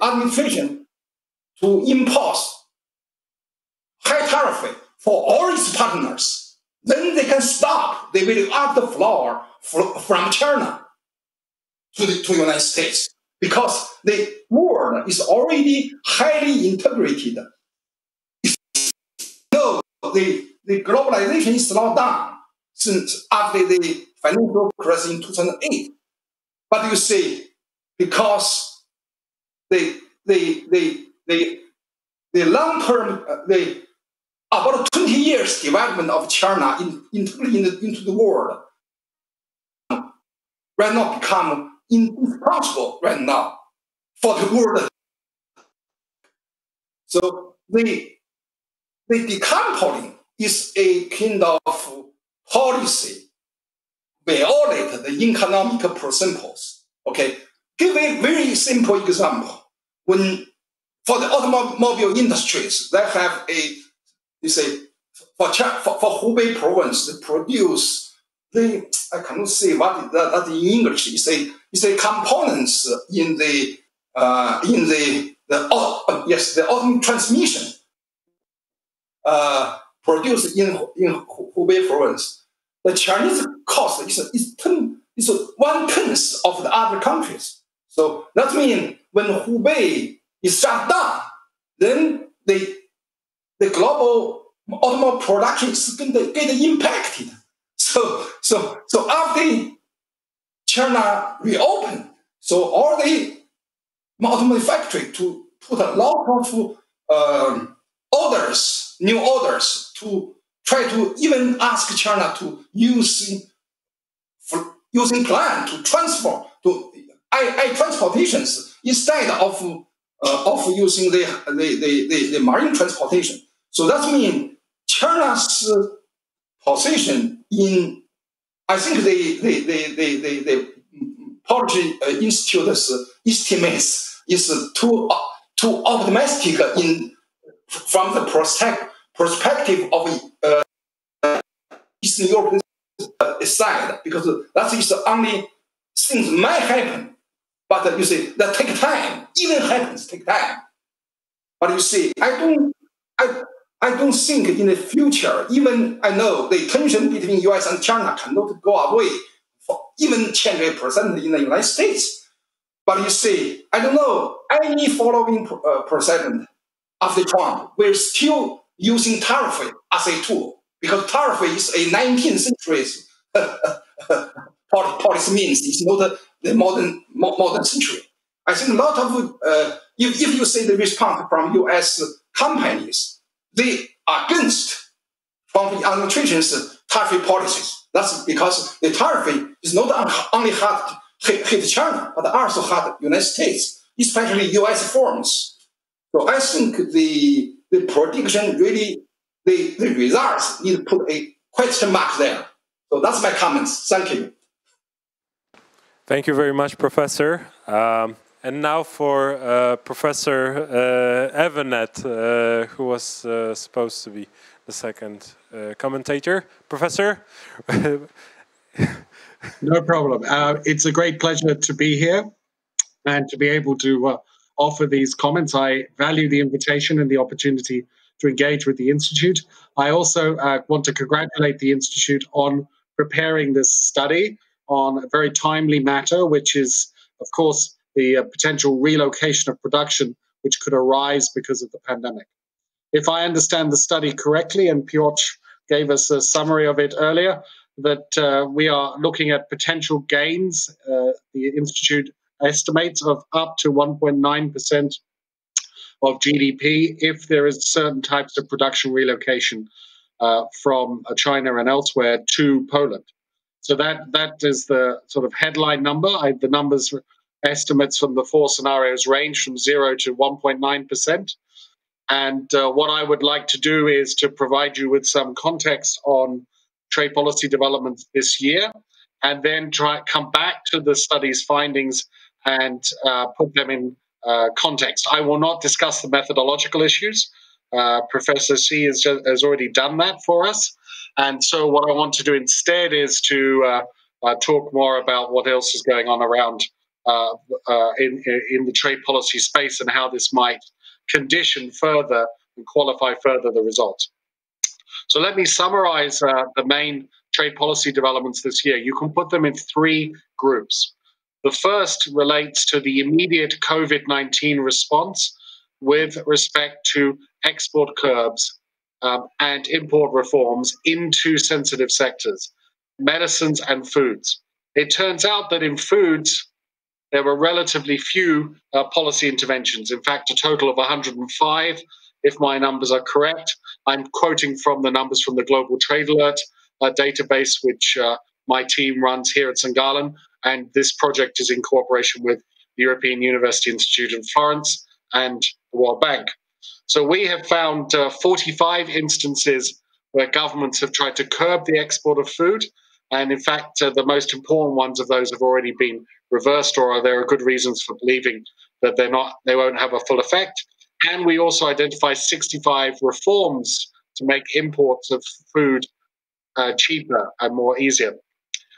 administration to impose high tariff for all its partners. Then they can stop. They will add the flour from China to the United States because the world is already highly integrated. No, the globalization is slowed down since after the financial crisis in 2008. But you see, because the long-term, about 20 years development of China into the world right now become impossible right now for the world. So the decoupling is a kind of policy violate the economic principles. Okay, give a very simple example. When for the automobile industries, they have for Hubei province, they produce I cannot say what that in English. It's a components in the automobile transmission produced in Hubei province. The Chinese cost is 1/10 of the other countries. So that means when Hubei is shut down, then the global automobile production is going to get impacted. So after China reopened, so all the automobile factory to put a lot of new orders to try to even ask China to using plan to transfer to air transportations instead of using the marine transportation. So that means China's position in, I think the Policy Institute's estimates is too optimistic from the perspective of Eastern European side, because that is the only things might happen. But you see, that take time. Even happens take time. But you see, I don't think in the future, even I know the tension between US and China cannot go away for even 10% in the United States. But you see, I don't know, any following president after Trump will still using tariff as a tool, because tariff is a 19th century policy means. It's not the modern century. I think a lot of, if you see the response from US companies, they are against Trump administration's tariff policies. That's because the tariff is not only hard hit China, but also hard United States, especially US firms. So I think the prediction really, the results need to put a question mark there. So that's my comments. Thank you. Thank you very much, Professor. And now for Professor Evenett, who was supposed to be the second commentator. Professor? No problem. It's a great pleasure to be here and to be able to offer these comments. I value the invitation and the opportunity to engage with the Institute. I also want to congratulate the Institute on preparing this study on a very timely matter, which is, of course, the potential relocation of production which could arise because of the pandemic. If I understand the study correctly, and Piotr gave us a summary of it earlier, that we are looking at potential gains, the Institute estimates, of up to 1.9% of GDP if there is certain types of production relocation from China and elsewhere to Poland. So that is the sort of headline number. The numbers estimates from the four scenarios range from 0 to 1.9%. And what I would like to do is to provide you with some context on trade policy developments this year, and then come back to the study's findings and put them in context. I will not discuss the methodological issues. Professor C has already done that for us. And so what I want to do instead is to talk more about what else is going on around in the trade policy space and how this might condition further and qualify further the results. So let me summarize the main trade policy developments this year. You can put them in three groups. The first relates to the immediate COVID-19 response with respect to export curbs and import reforms into sensitive sectors, medicines and foods. It turns out that in foods, there were relatively few policy interventions. In fact, a total of 105, if my numbers are correct. I'm quoting from the numbers from the Global Trade Alert database, which my team runs here at St.Gallen. And this project is in cooperation with the European University Institute in Florence and the World Bank. So we have found 45 instances where governments have tried to curb the export of food. And in fact, the most important ones of those have already been reversed, or there are good reasons for believing that they won't have a full effect. And we also identify 65 reforms to make imports of food cheaper and more easier.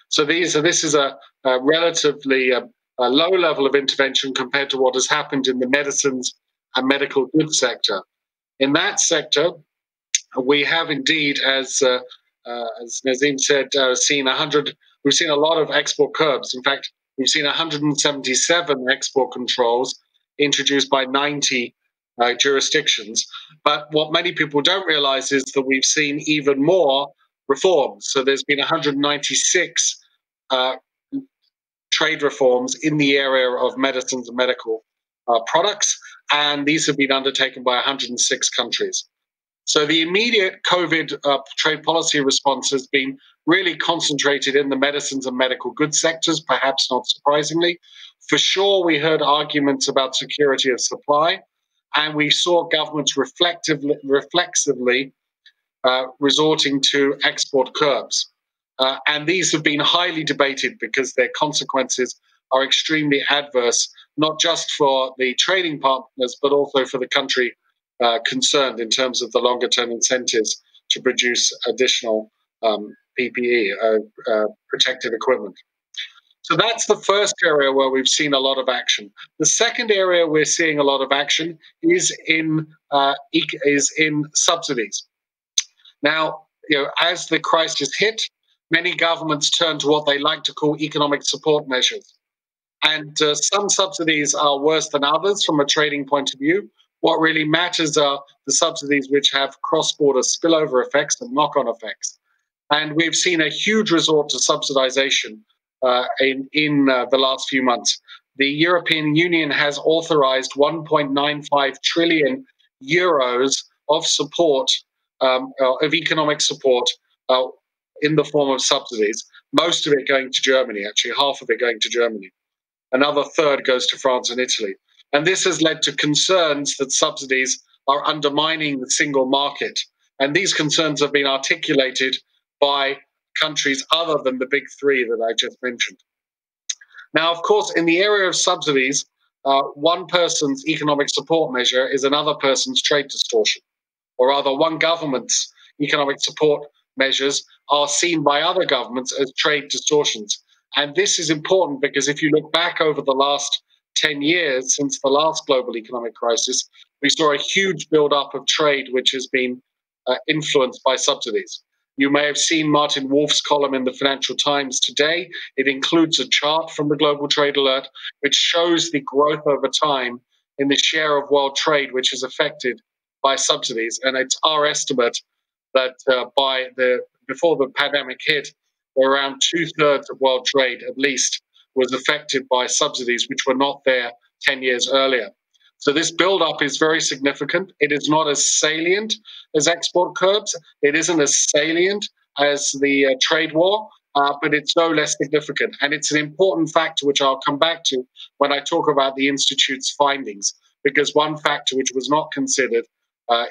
So this is a relatively low level of intervention compared to what has happened in the medicines and medical goods sector. In that sector, we have indeed, as Nadeem said, we've seen a lot of export curbs. In fact, we've seen 177 export controls introduced by 90 jurisdictions. But what many people don't realize is that we've seen even more reforms. So there's been 196 trade reforms in the area of medicines and medical products, and these have been undertaken by 106 countries. So the immediate COVID trade policy response has been really concentrated in the medicines and medical goods sectors, perhaps not surprisingly. For sure, we heard arguments about security of supply, and we saw governments reflexively resorting to export curbs. And these have been highly debated because their consequences are extremely adverse, not just for the trading partners, but also for the country concerned in terms of the longer term incentives to produce additional PPE, protective equipment. So that's the first area where we've seen a lot of action. The second area we're seeing a lot of action is in subsidies. Now, as the crisis hit, many governments turned to what they like to call economic support measures. And some subsidies are worse than others from a trading point of view. What really matters are the subsidies which have cross-border spillover effects and knock-on effects. And we've seen a huge resort to subsidization in the last few months. The European Union has authorized 1.95 trillion euros of support, of economic support in the form of subsidies, most of it going to Germany, actually, half of it going to Germany. Another third goes to France and Italy. And this has led to concerns that subsidies are undermining the single market. And these concerns have been articulated by countries other than the big three that I just mentioned. Now, of course, in the area of subsidies, one person's economic support measure is another person's trade distortion. Or rather, one government's economic support measures are seen by other governments as trade distortions. And this is important because if you look back over the last 10 years since the last global economic crisis, we saw a huge build-up of trade which has been influenced by subsidies. You may have seen Martin Wolf's column in the Financial Times today. It includes a chart from the Global Trade Alert which shows the growth over time in the share of world trade which is affected by subsidies. And it's our estimate that before the pandemic hit, around 2/3 of world trade, at least, was affected by subsidies which were not there 10 years earlier. So this build-up is very significant. It is not as salient as export curbs. It isn't as salient as the trade war, but it's no less significant. And it's an important factor which I'll come back to when I talk about the Institute's findings, because one factor which was not considered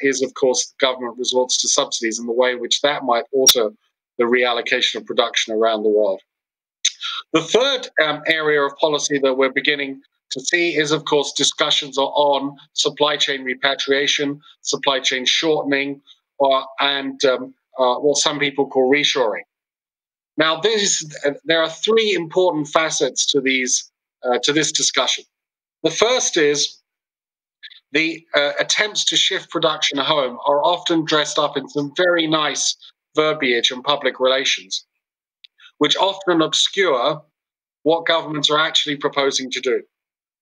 is, of course, the government resorts to subsidies and the way in which that might alter the reallocation of production around the world. The third area of policy that we're beginning to see is, of course, discussions on supply chain repatriation, supply chain shortening, and what some people call reshoring. Now, there are three important facets to this discussion. The first is the attempts to shift production home are often dressed up in some very nice verbiage and public relations, which often obscure what governments are actually proposing to do.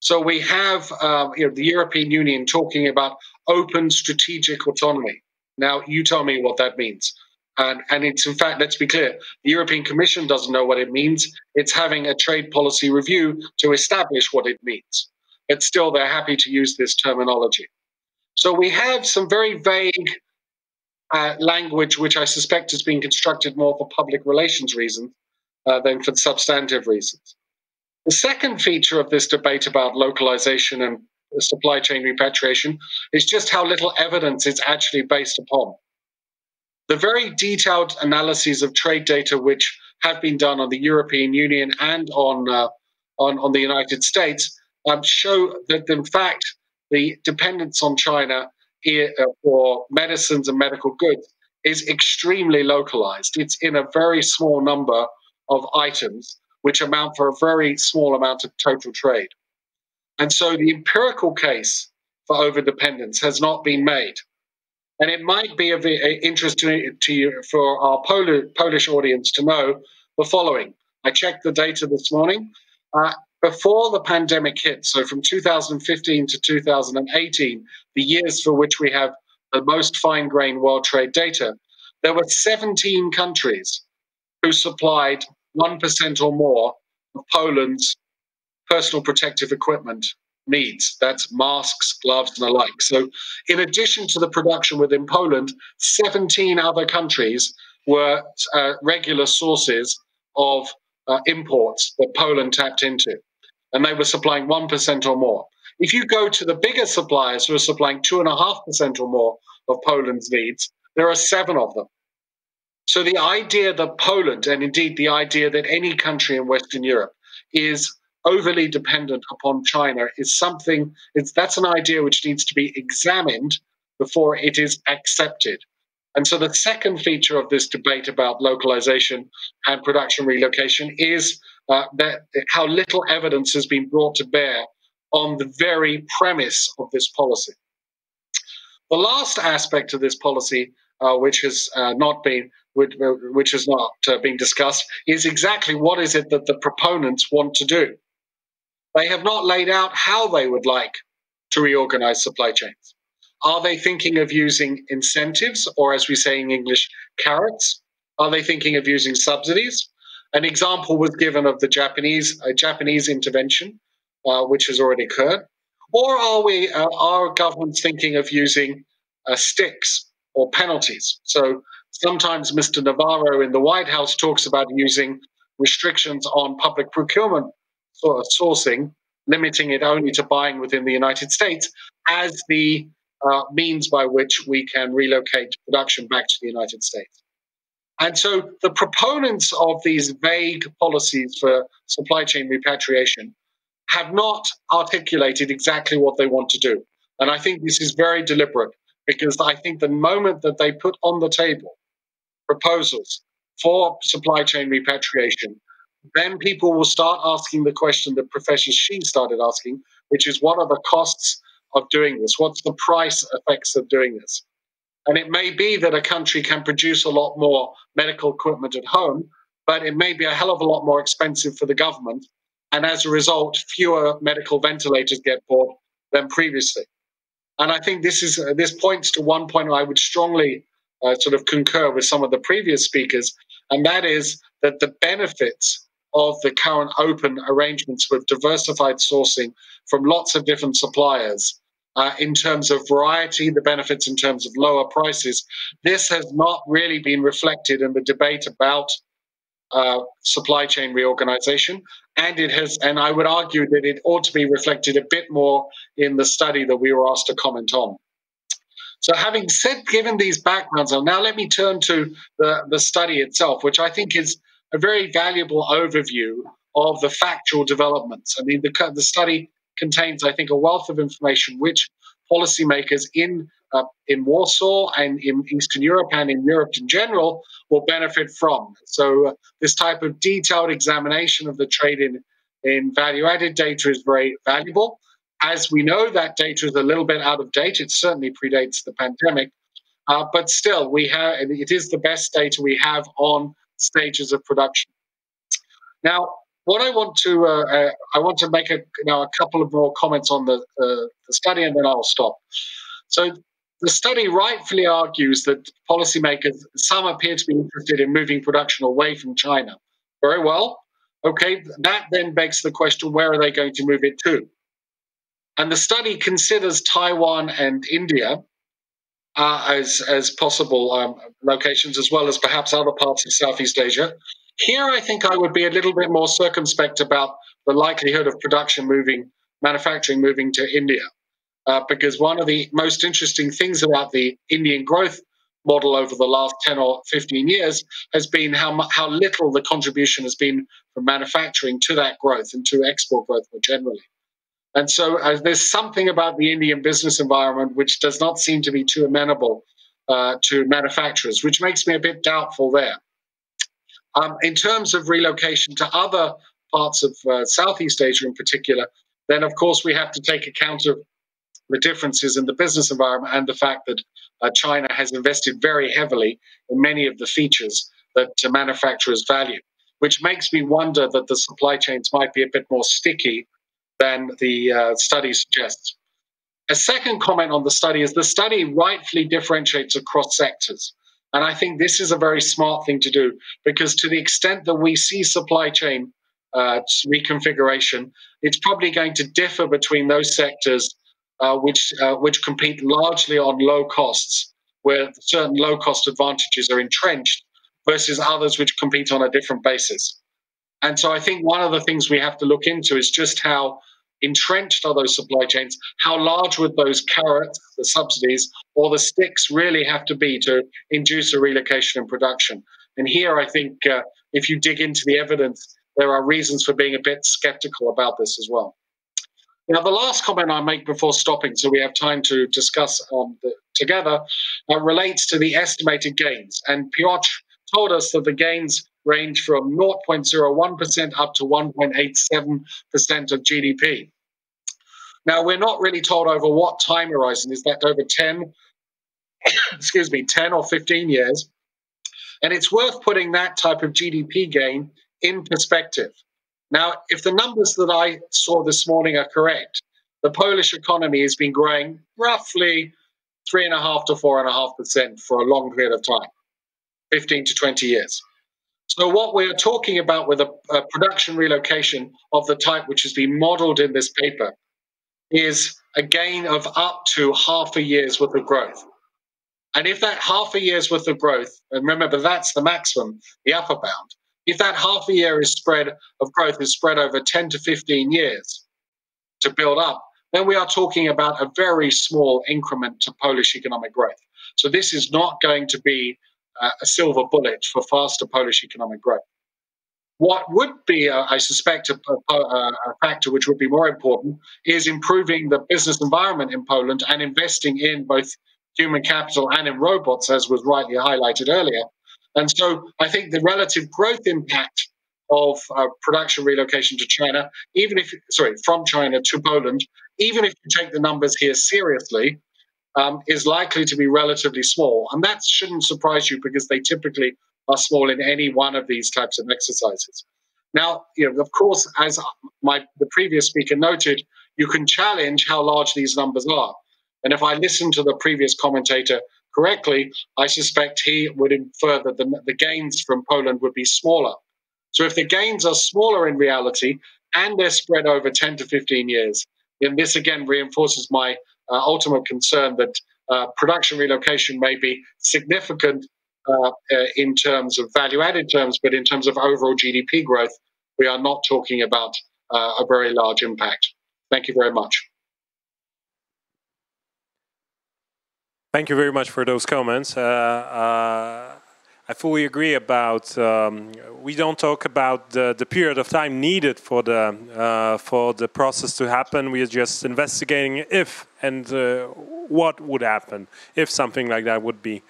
So we have the European Union talking about open strategic autonomy. Now, you tell me what that means. And it's, in fact, let's be clear, the European Commission doesn't know what it means. It's having a trade policy review to establish what it means. But still, they're happy to use this terminology. So we have some very vague language, which I suspect is being constructed more for public relations reasons than for substantive reasons. The second feature of this debate about localization and supply chain repatriation is just how little evidence it's actually based upon. The very detailed analyses of trade data which have been done on the European Union and on the United States show that, in fact, the dependence on China for medicines and medical goods is extremely localized. It's in a very small number of items, which amount for a very small amount of total trade. And so the empirical case for overdependence has not been made. And it might be of interest to you, for our Polish audience, to know the following. I checked the data this morning. Before the pandemic hit, so from 2015 to 2018, the years for which we have the most fine-grained world trade data, there were 17 countries who supplied 1% or more of Poland's personal protective equipment needs. That's masks, gloves, and the like. So in addition to the production within Poland, 17 other countries were regular sources of imports that Poland tapped into, and they were supplying 1% or more. If you go to the bigger suppliers who are supplying 2.5% or more of Poland's needs, there are 7 of them. So the idea that Poland, and indeed the idea that any country in Western Europe is overly dependent upon China is something, that's an idea which needs to be examined before it is accepted. And so the second feature of this debate about localization and production relocation is that how little evidence has been brought to bear on the very premise of this policy. The last aspect of this policy, which has not been discussed, is exactly what is it that the proponents want to do. They have not laid out how they would like to reorganize supply chains. Are they thinking of using incentives, or as we say in English, carrots? Are they thinking of using subsidies? An example was given of the Japanese intervention, which has already occurred. Or are governments thinking of using sticks or penalties? So sometimes Mr. Navarro in the White House talks about using restrictions on public procurement sourcing, limiting it only to buying within the United States as the means by which we can relocate production back to the United States. And so the proponents of these vague policies for supply chain repatriation have not articulated exactly what they want to do. And I think this is very deliberate, because I think the moment that they put on the table proposals for supply chain repatriation, then people will start asking the question that Professor Shi started asking, which is, what are the costs of doing this? What's the price effects of doing this? And it may be that a country can produce a lot more medical equipment at home, but it may be a hell of a lot more expensive for the government. And as a result, fewer medical ventilators get bought than previously. And I think this points to one point I would strongly sort of concur with some of the previous speakers, and that is that the benefits of the current open arrangements with diversified sourcing from lots of different suppliers, in terms of variety, the benefits in terms of lower prices, this has not really been reflected in the debate about supply chain reorganization, and I would argue that it ought to be reflected a bit more in the study that we were asked to comment on. So having given these backgrounds, now let me turn to the study itself, which I think is a very valuable overview of the factual developments. I mean, the study contains, I think, a wealth of information which policymakers in Warsaw and in Eastern Europe and in Europe in general will benefit from. So this type of detailed examination of the trade in value-added data is very valuable. As we know, that data is a little bit out of date. It certainly predates the pandemic, but still, it is the best data we have on stages of production. Now, what I want to make a couple of more comments on the study, and then I'll stop. So the study rightfully argues that policymakers, some appear to be interested in moving production away from China. Very well. Okay, that then begs the question, where are they going to move it to? And the study considers Taiwan and India as possible locations, as well as perhaps other parts of Southeast Asia. Here, I think I would be a little bit more circumspect about the likelihood of manufacturing moving to India, because one of the most interesting things about the Indian growth model over the last 10 or 15 years has been how little the contribution has been from manufacturing to that growth and to export growth more generally. And so there's something about the Indian business environment which does not seem to be too amenable to manufacturers, which makes me a bit doubtful there. In terms of relocation to other parts of Southeast Asia in particular, then of course we have to take account of the differences in the business environment and the fact that China has invested very heavily in many of the features that manufacturers value, which makes me wonder that the supply chains might be a bit more sticky than the study suggests. A second comment on the study is the study rightfully differentiates across sectors. And I think this is a very smart thing to do, because to the extent that we see supply chain reconfiguration, it's probably going to differ between those sectors which compete largely on low costs, where certain low-cost advantages are entrenched, versus others which compete on a different basis. And so I think one of the things we have to look into is just how entrenched are those supply chains, how large would those carrots, the subsidies, or the sticks really have to be to induce a relocation in production. And here I think if you dig into the evidence, there are reasons for being a bit skeptical about this as well. Now, the last comment I make before stopping, so we have time to discuss together, relates to the estimated gains. And Piotr told us that the gains range from 0.01% up to 1.87% of GDP. Now, we're not really told over what time horizon. Is that over 10, 10 or 15 years? And it's worth putting that type of GDP gain in perspective. Now, if the numbers that I saw this morning are correct, the Polish economy has been growing roughly 3.5% to 4.5% for a long period of time, 15 to 20 years. So what we're talking about with a production relocation of the type which has been modeled in this paper is a gain of up to half a year's worth of growth. And if that half a year's worth of growth, and remember that's the maximum, the upper bound, if that half a year of growth is spread over 10 to 15 years to build up, then we are talking about a very small increment to Polish economic growth. So this is not going to be a silver bullet for faster Polish economic growth. What would be, I suspect, a factor which would be more important is improving the business environment in Poland and investing in both human capital and in robots, as was rightly highlighted earlier. And so I think the relative growth impact of production relocation to China, from China to Poland, even if you take the numbers here seriously, is likely to be relatively small. And that shouldn't surprise you because they typically are small in any one of these types of exercises. Now, of course, as the previous speaker noted, you can challenge how large these numbers are. And if I listen to the previous commentator correctly, I suspect he would infer that the gains from Poland would be smaller. So if the gains are smaller in reality and they're spread over 10 to 15 years, then this again reinforces my ultimate concern that production relocation may be significant in terms of value-added terms, but in terms of overall GDP growth, we are not talking about a very large impact. Thank you very much. Thank you very much for those comments. I fully agree about we don't talk about the period of time needed for the process to happen. We are just investigating if and what would happen if something like that would be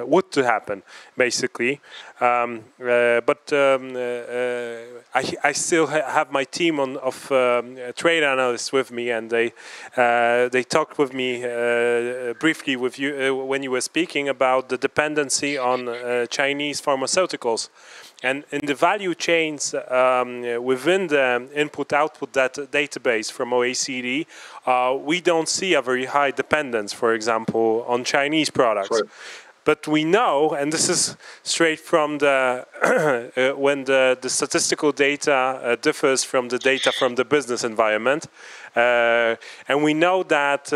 would to happen, basically. But I still have my team of trade analysts with me, and they talked with me briefly with you when you were speaking about the dependency on Chinese pharmaceuticals. And in the value chains within the input-output database from OECD, we don't see a very high dependence, for example, on Chinese products. Right. But we know, and this is straight from the when the statistical data differs from the data from the business environment, and we know that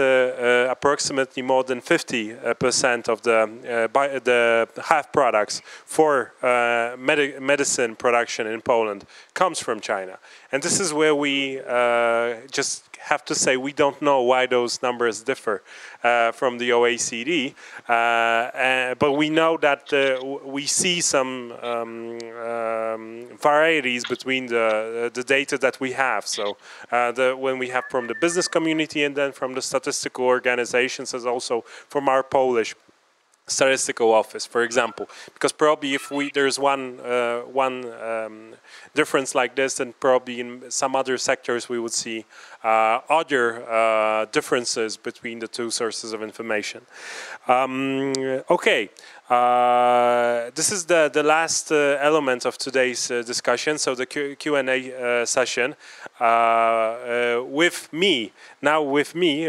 approximately more than 50% of the half products for medicine production in Poland comes from China, and this is where we just have to say we don't know why those numbers differ from the OECD, but we know that we see some varieties between the data that we have. So when we have from the business community and then from the statistical organizations, as also from our Polish statistical office, for example, because probably if there's one difference like this, then probably in some other sectors we would see other differences between the two sources of information. Okay. This is the last element of today's discussion, so the Q&A session with me,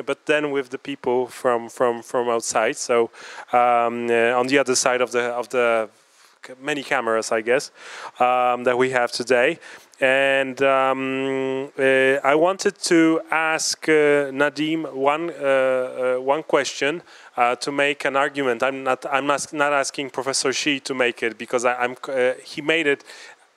but then with the people from outside. So on the other side of the many cameras, I guess, that we have today. And I wanted to ask Nadeem one question to make an argument. I'm not asking Professor Shi to make it, because he made it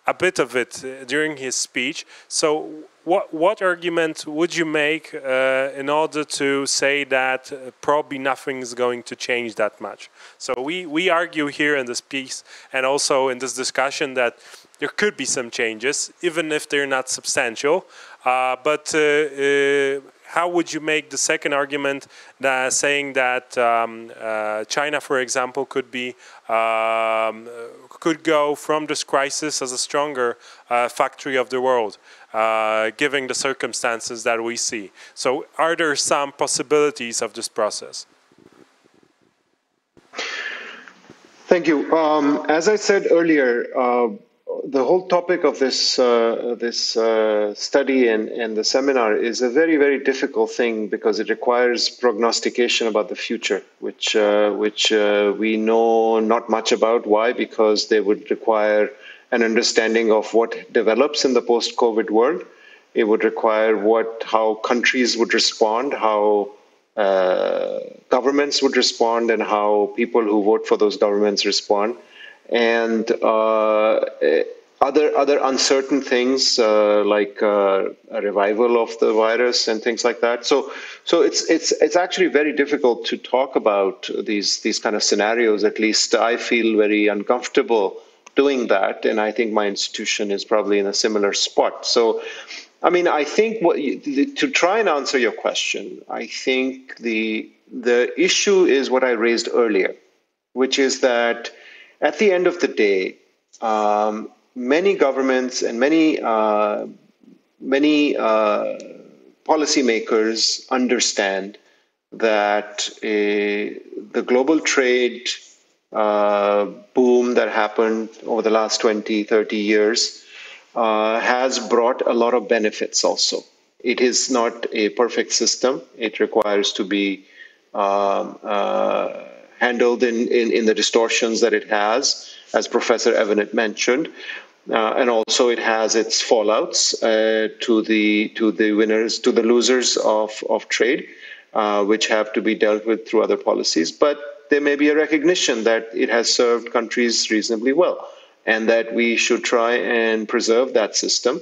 a bit of it during his speech. So what argument would you make in order to say that probably nothing is going to change that much? So we argue here in this piece and also in this discussion that there could be some changes, even if they're not substantial. But how would you make the second argument, that saying that China, for example, could go from this crisis as a stronger factory of the world, given the circumstances that we see? So are there some possibilities of this process? Thank you. As I said earlier, the whole topic of this study and the seminar is a very, very difficult thing, because it requires prognostication about the future, which we know not much about. Why? Because they would require an understanding of what develops in the post-COVID world. It would require how countries would respond, how governments would respond, and how people who vote for those governments respond. And other uncertain things like a revival of the virus and things like that. So it's actually very difficult to talk about these kind of scenarios. At least I feel very uncomfortable doing that, and I think my institution is probably in a similar spot. So, I mean, I think to try and answer your question, I think the issue is what I raised earlier, which is that at the end of the day, many governments and many policymakers understand that the global trade boom that happened over the last 20, 30 years has brought a lot of benefits also. It is not a perfect system. It requires to be handled in the distortions that it has, as Professor Evenett mentioned, and also it has its fallouts to the winners, to the losers of trade, which have to be dealt with through other policies. But there may be a recognition that it has served countries reasonably well, and that we should try and preserve that system,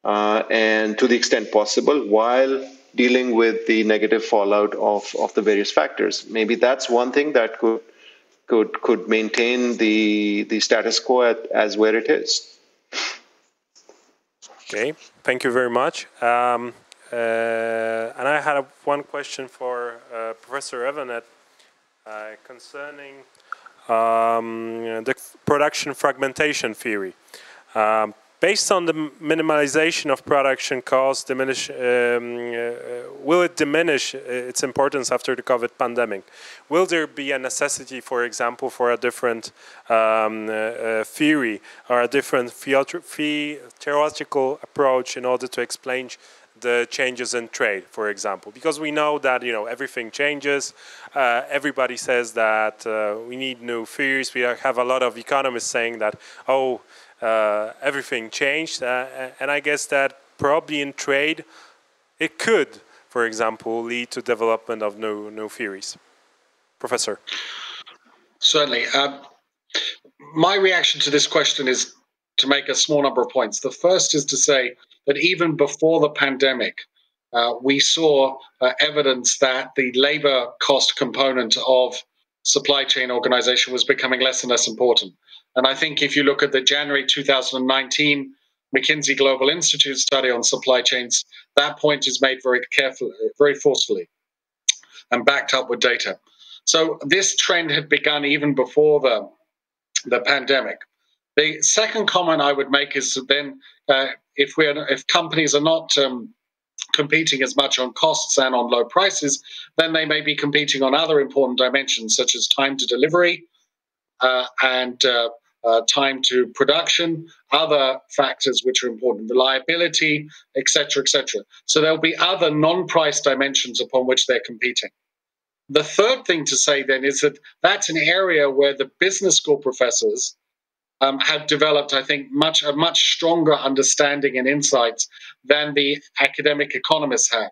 and to the extent possible, while dealing with the negative fallout of the various factors. Maybe that's one thing that could maintain the status quo as where it is. Okay, thank you very much. And I had one question for Professor Evenett concerning the production fragmentation theory. Based on the minimalization of production costs, will it diminish its importance after the COVID pandemic? Will there be a necessity, for example, for a different theory or a different theoretical approach in order to explain the changes in trade, for example? Because we know that everything changes. Everybody says that we need new theories. We have a lot of economists saying that, everything changed, and I guess that probably in trade it could, for example, lead to development of new theories. Professor. Certainly. My reaction to this question is to make a small number of points. The first is to say that even before the pandemic, we saw evidence that the labor cost component of supply chain organization was becoming less and less important. And I think if you look at the January 2019 McKinsey Global Institute study on supply chains, that point is made very carefully, very forcefully, and backed up with data. So this trend had begun even before the pandemic. The second comment I would make is that then if companies are not competing as much on costs and on low prices, then they may be competing on other important dimensions such as time to delivery and time to production, other factors which are important, reliability, etc., etc. So there'll be other non-price dimensions upon which they're competing. The third thing to say then is that that's an area where the business school professors have developed, I think, a much stronger understanding and insights than the academic economists have.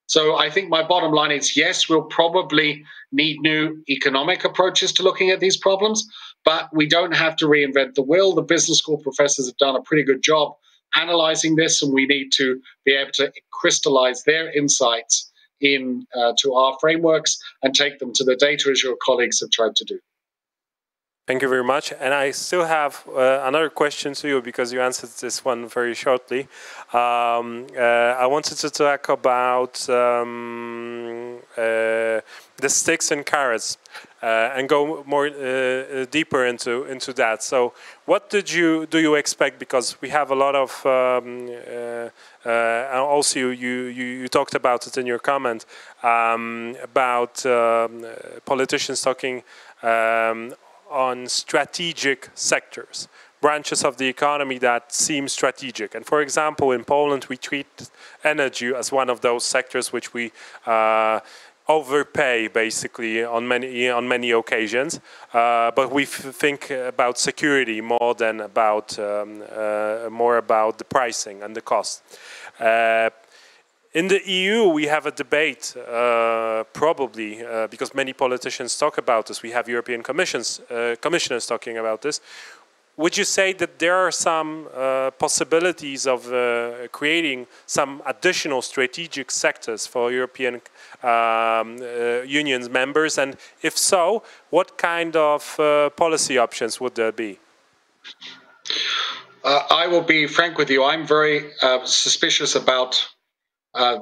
So I think my bottom line is, yes, we'll probably need new economic approaches to looking at these problems, but we don't have to reinvent the wheel. The business school professors have done a pretty good job analyzing this, and we need to be able to crystallize their insights in to our frameworks and take them to the data, as your colleagues have tried to do. Thank you very much. And I still have another question to you, because you answered this one very shortly. I wanted to talk about the sticks and carrots and go more deeper into that. So what do you expect? Because we have a lot of, and also you talked about it in your comment, about politicians talking on strategic sectors, branches of the economy that seem strategic. And for example, in Poland, we treat energy as one of those sectors which we overpay basically on many occasions, but we think about security more than about the pricing and the cost. In the EU, we have a debate, probably, because many politicians talk about this. We have European commissioners talking about this. Would you say that there are some possibilities of creating some additional strategic sectors for European Union's members? And if so, what kind of policy options would there be? I will be frank with you. I'm very suspicious about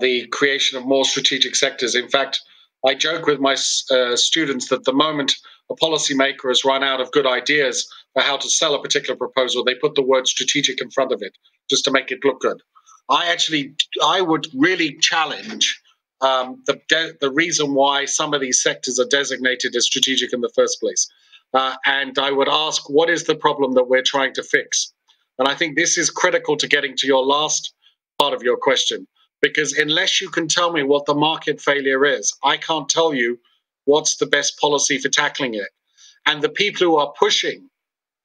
the creation of more strategic sectors. In fact, I joke with my students that the moment a policymaker has run out of good ideas for how to sell a particular proposal, they put the word strategic in front of it just to make it look good. I would really challenge the reason why some of these sectors are designated as strategic in the first place. And I would ask, what is the problem that we're trying to fix? And I think this is critical to getting to your last part of your question. Because unless you can tell me what the market failure is, I can't tell you what's the best policy for tackling it. And the people who are pushing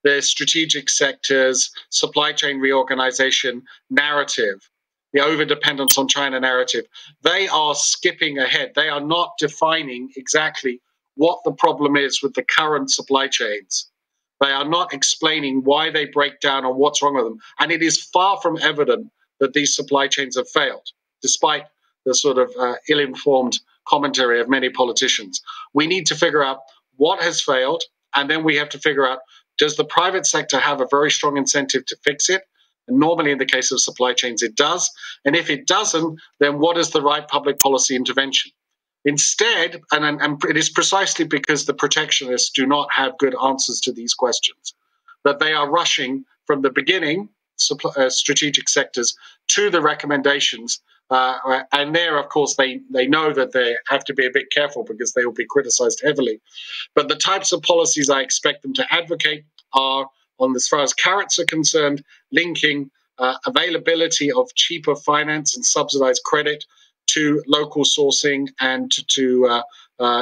the strategic sectors, supply chain reorganization narrative, the overdependence on China narrative, they are skipping ahead. They are not defining exactly what the problem is with the current supply chains. They are not explaining why they break down or what's wrong with them. And it is far from evident that these supply chains have failed, despite the sort of ill-informed commentary of many politicians. We need to figure out what has failed, and then we have to figure out, does the private sector have a very strong incentive to fix it? And normally in the case of supply chains, it does. And if it doesn't, then what is the right public policy intervention? Instead, and it is precisely because the protectionists do not have good answers to these questions, that they are rushing from the beginning, strategic sectors, to the recommendations. And there, of course, they know that they have to be a bit careful because they will be criticized heavily. But the types of policies I expect them to advocate are, on as far as carrots are concerned, linking availability of cheaper finance and subsidized credit to local sourcing and to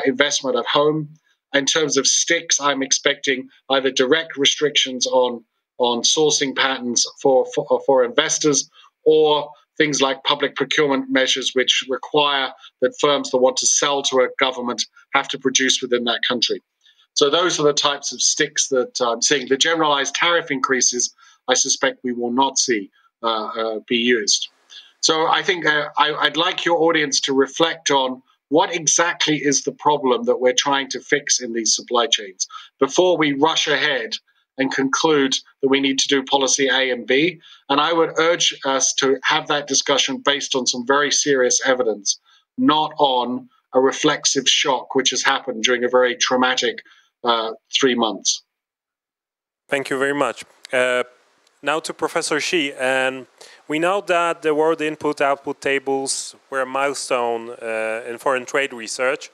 investment at home. In terms of sticks, I'm expecting either direct restrictions on sourcing patterns for investors, or things like public procurement measures which require that firms that want to sell to a government have to produce within that country. So those are the types of sticks that I'm seeing. The generalized tariff increases, I suspect we will not see be used. So I think I'd like your audience to reflect on what exactly is the problem that we're trying to fix in these supply chains before we rush ahead and conclude that we need to do policy A and B. And I would urge us to have that discussion based on some very serious evidence, not on a reflexive shock which has happened during a very traumatic 3 months. Thank you very much. Now to Professor Shi. And we know that the World Input-Output Tables were a milestone in foreign trade research.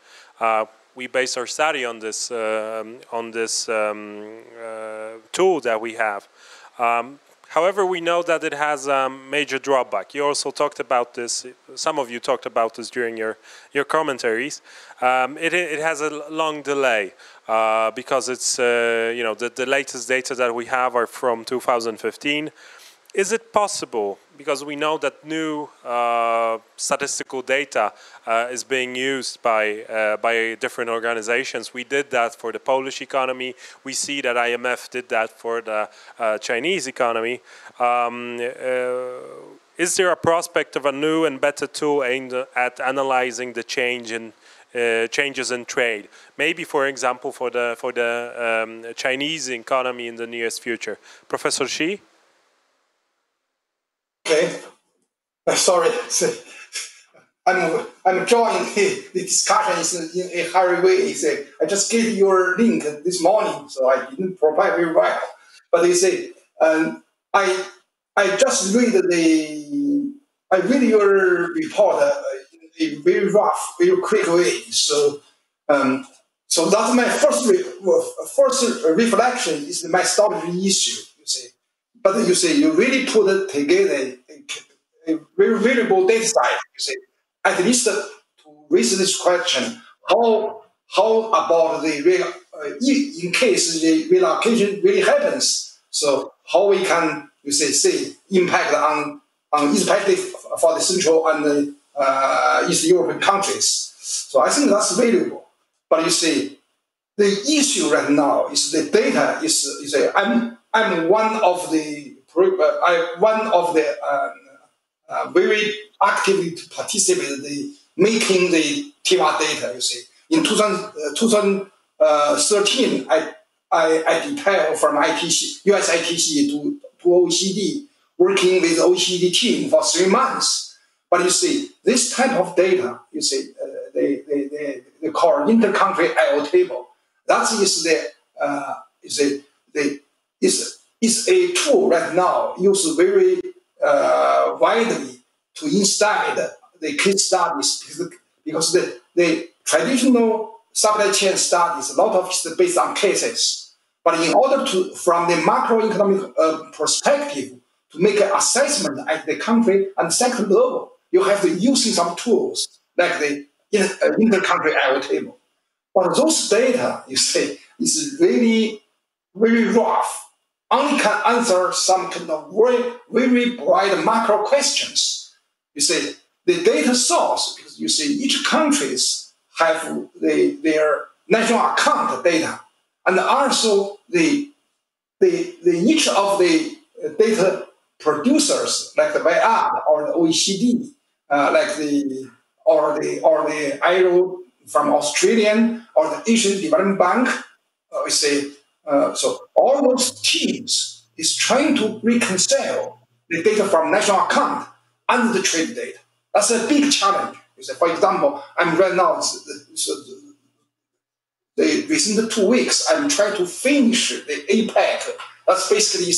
We base our study on this tool that we have. However, we know that it has a major drawback. You also talked about this. Some of you talked about this during your commentaries. It has a long delay. because it's the latest data that we have are from 2015. Is it possible, because we know that new statistical data is being used by different organizations? We did that for the Polish economy. We see that IMF did that for the Chinese economy. Is there a prospect of a new and better tool aimed at analyzing the changes in trade? Maybe, for example, for the Chinese economy in the nearest future. Professor Shi? Okay, sorry. I'm joining the discussion in a hurry way. I just gave your link this morning, so I didn't prepare very well. But I just read your report in a very rough, very quick way. So that's my first reflection is the methodology issue. You see. But you really put together a very valuable data set. You see, at least to raise this question: how about in case the relocation really happens? So how we can see impact on especially for the Central and the East European countries? So I think that's valuable. But you see, the issue right now is the data is I'm one of the very actively to participate in the making the TIWA data. You see, in 2013, I detailed from ITC, US ITC to OECD, working with OECD team for 3 months. But you see, this type of data, you see, they call inter-country IO table. That is a tool right now used very widely to inside the case studies because the traditional supply chain studies, a lot of it is based on cases. But in order to, from the macroeconomic perspective, to make an assessment at the country and sector level, you have to use some tools like the inter-country IO table. But those data, you see, is really very rough. Only can answer some kind of very broad macro questions. You see, the data source, because you see each countries have their national account data, and also the each of the data producers, like the WIAD or the OECD, or the ILO from Australian or the Asian Development Bank, we say. So all those teams is trying to reconcile the data from national account and the trade data. That's a big challenge. For example, I'm right now, within the 2 weeks, I'm trying to finish the APEC. That's basically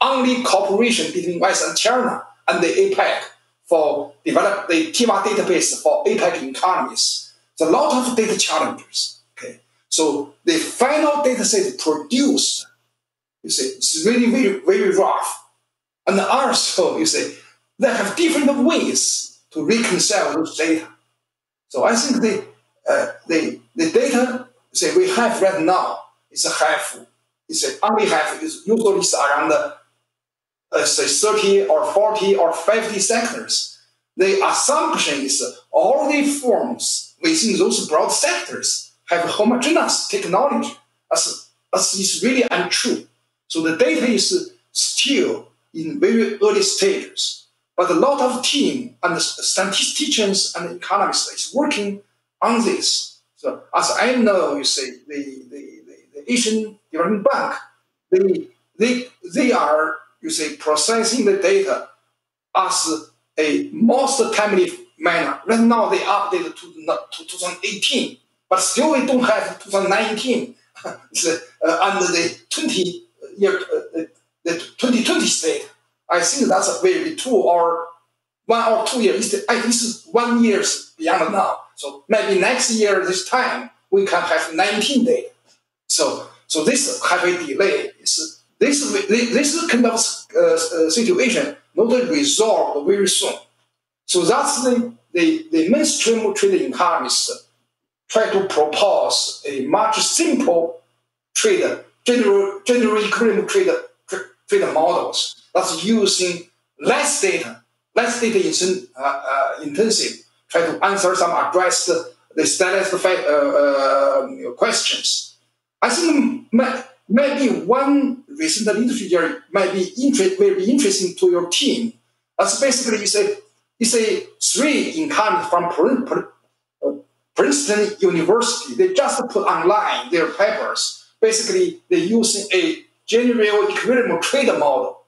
only cooperation between US and China and the APEC for develop the TIWA database for APEC economies. There's a lot of data challenges. So the final data set produced, you see, it's really very, very rough. And also, you see, they have different ways to reconcile those data. So I think the data we have right now is only half is usually around 30 or 40 or 50 sectors. The assumption is all the firms within those broad sectors have homogeneous technology. As is really untrue. So the data is still in very early stages. But a lot of team and statisticians and economists is working on this. So as I know, you see, the Asian Development Bank, they are, you see, processing the data as a most timely manner. Right now they updated to 2018. But still, we don't have 2019 under the 2020 state. I think that's maybe 1 or 2 years. At least 1 year beyond now. So maybe next year, this time, we can have 19 data. So this have a delay. This kind of situation not resolved very soon. So that's the mainstream trading economists try to propose a much simple general equilibrium trade models that's using less data intensive, try to answer address the status questions. I think maybe one recent literature might be very interesting to your team. That's basically you say 3 incarnates from Princeton University. They just put online their papers. Basically, they're using a general equilibrium trade model,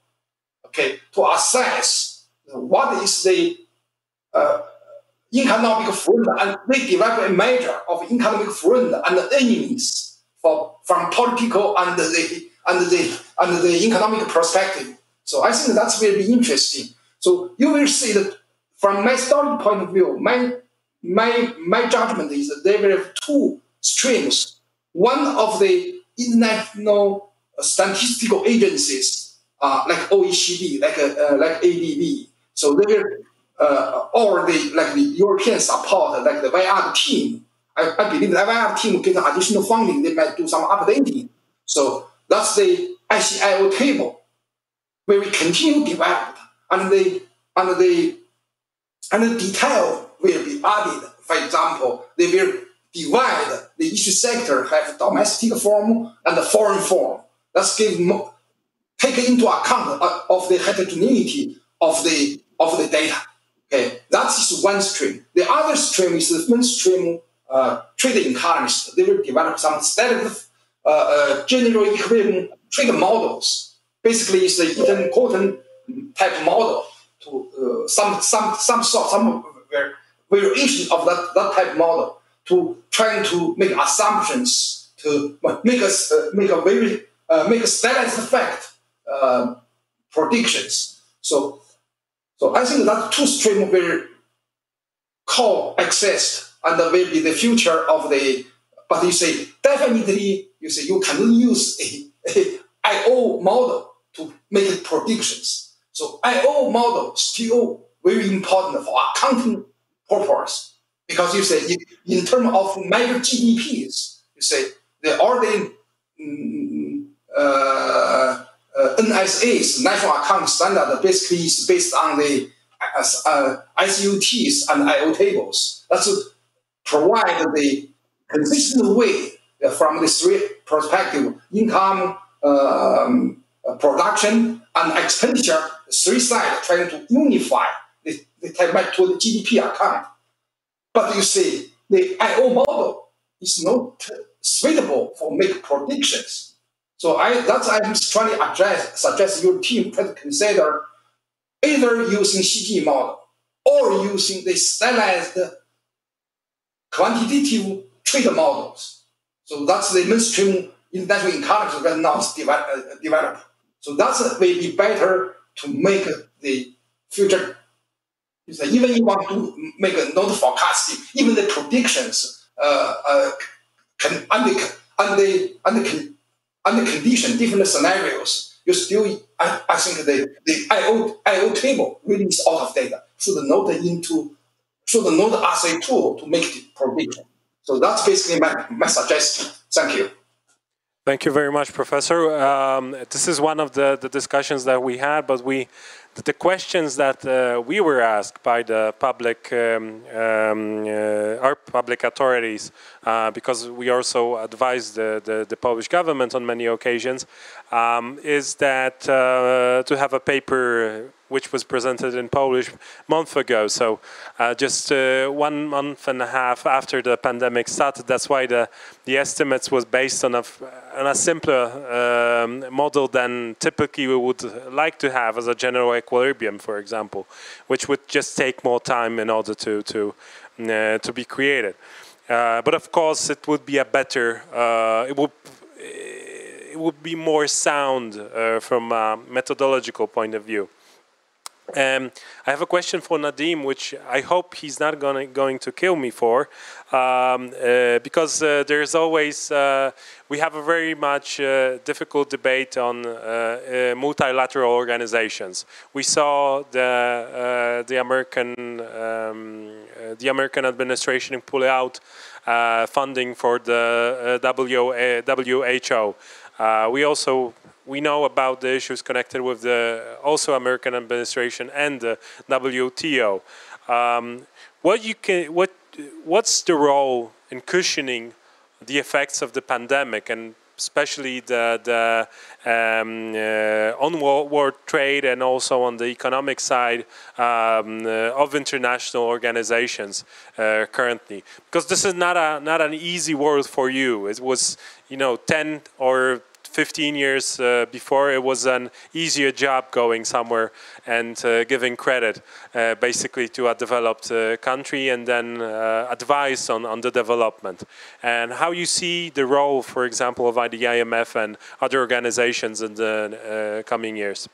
okay, to assess what is the economic friend, and they develop a measure of economic friend and enemies from political and the economic perspective. So I think that's very interesting. So you will see that from my methodology point of view, my judgment is that there are 2 streams. One of the international statistical agencies, like OECD, like ADB. So there, or the European support, like the VIAD team. I believe the VIAD team get additional funding. They might do some updating. So that's the ICIO table, where we continue to develop, and the detail will be added. For example, they will divide the issue sector, have domestic form and the foreign form. That's take into account of the heterogeneity of the data. Okay, that is one stream. The other stream is the mainstream trade economists. They will develop some static general equilibrium trade models. Basically, it's an important type model to some variation of that type model to trying to make assumptions to make a status effect predictions. So I think that 2 streams will coexist and will be the future of the. But you say definitely you can use a I/O model to make predictions. So I/O model still very important for accounting purpose, because you say in terms of major GDPs, you say they already NSA's national account standard basically is based on the SUTs and IO tables. That's provide the consistent way from this perspective: income, production, and expenditure. 3 sides trying to unify the type back to the GDP account. But you see, the IO model is not suitable for make predictions. So I'm trying to suggest your team try to consider either using CG model or using the stylized quantitative trade models. So that's the mainstream international economics right now is developed. So that will be better to make the future. Even if you want to make a not forecasting, even the predictions can under condition, different scenarios, you still, I think the IO table really is out of data. Should not as a tool to make the prediction. So that's basically my suggestion. Thank you. Thank you very much, Professor. This is one of the discussions that we had, but the questions that we were asked by the public, our public authorities, because we also advised the Polish government on many occasions, is that to have a paper which was presented in Polish a month ago. So just 1 month and a half after the pandemic started. That's why the estimates was based on a simpler model than typically we would like to have as a general equilibrium, for example, which would just take more time in order to be created. But of course, it would be a better. It would be more sound from a methodological point of view. I have a question for Nadeem, which I hope he's not going to kill me for, because there's always, we have a very much difficult debate on multilateral organizations. We saw the American administration pull out funding for the WHO. We know about the issues connected with the also American administration and the WTO. What's the role in cushioning the effects of the pandemic, and especially the on world trade and also on the economic side of international organizations currently? Because this is not an easy world for you. It was, 10 or 15 years before, it was an easier job going somewhere and giving credit basically to a developed country and then advice on the development. And how you see the role, for example, of the IMF and other organizations in the coming years?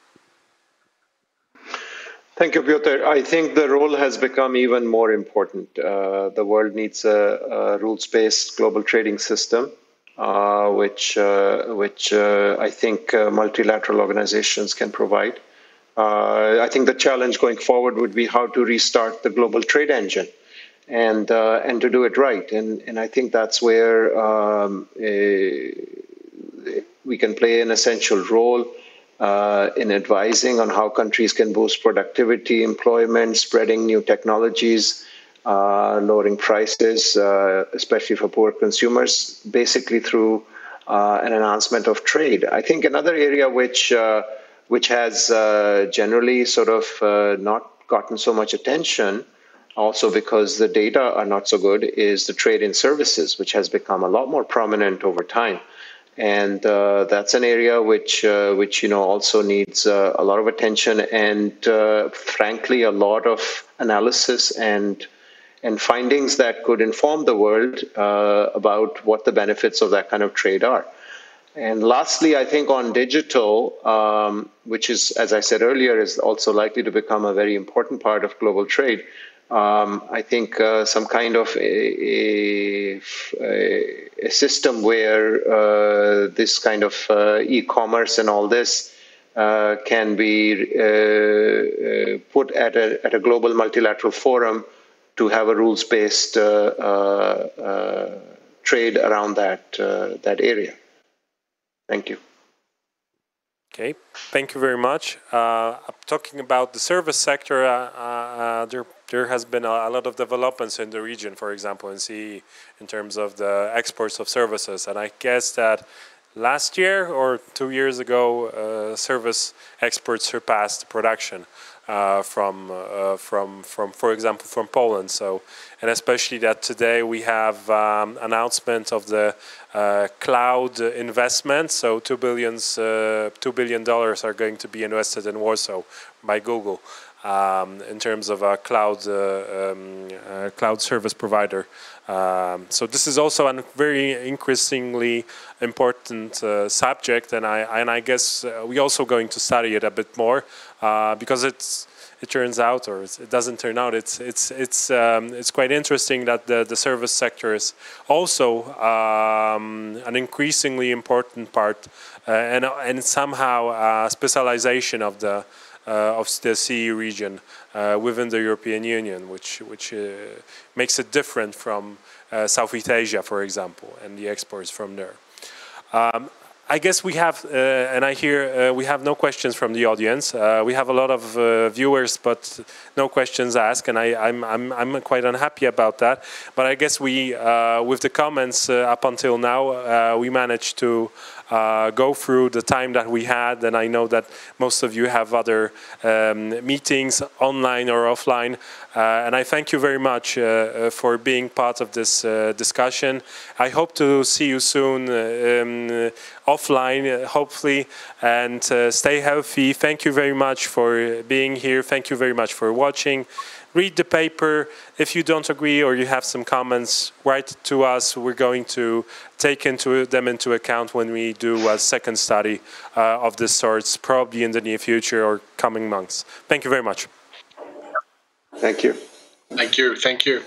Thank you, Piotr. I think the role has become even more important. The world needs a rules-based global trading system, which I think multilateral organizations can provide. I think the challenge going forward would be how to restart the global trade engine and to do it right. And I think that's where we can play an essential role in advising on how countries can boost productivity, employment, spreading new technologies, lowering prices, especially for poor consumers, basically through an enhancement of trade. I think another area which has generally sort of not gotten so much attention, also because the data are not so good, is the trade in services, which has become a lot more prominent over time. And that's an area which also needs a lot of attention and, frankly, a lot of analysis and findings that could inform the world about what the benefits of that kind of trade are. And lastly, I think on digital, which is, as I said earlier, is also likely to become a very important part of global trade. I think some kind of a system where this kind of e-commerce and all this can be put at a global multilateral forum to have a rules-based trade around that area. Thank you. Okay, thank you very much. Talking about the service sector, there has been a lot of developments in the region, for example, in CE, in terms of the exports of services. And I guess that last year or 2 years ago, service exports surpassed production from, for example, from Poland. So, and especially that today we have announcement of the cloud investment. So $2 billion are going to be invested in Warsaw by Google in terms of a cloud service provider. So this is also a very increasingly important subject, and I guess we're also going to study it a bit more because it turns out, or it doesn't turn out, it's quite interesting that the service sector is also an increasingly important part and somehow a specialization of the CE region within the European Union, which makes it different from Southeast Asia, for example, and the exports from there. I guess we have, and I hear we have no questions from the audience. We have a lot of viewers, but no questions asked, and I'm quite unhappy about that. But I guess we, with the comments up until now, we managed to go through the time that we had, and I know that most of you have other meetings online or offline, and I thank you very much for being part of this discussion. I hope to see you soon offline, hopefully, and stay healthy. Thank you very much for being here. Thank you very much for watching. Read the paper. If you don't agree or you have some comments, write to us. We're going to take them into account when we do a second study of this sort, probably in the near future or coming months. Thank you very much. Thank you. Thank you. Thank you.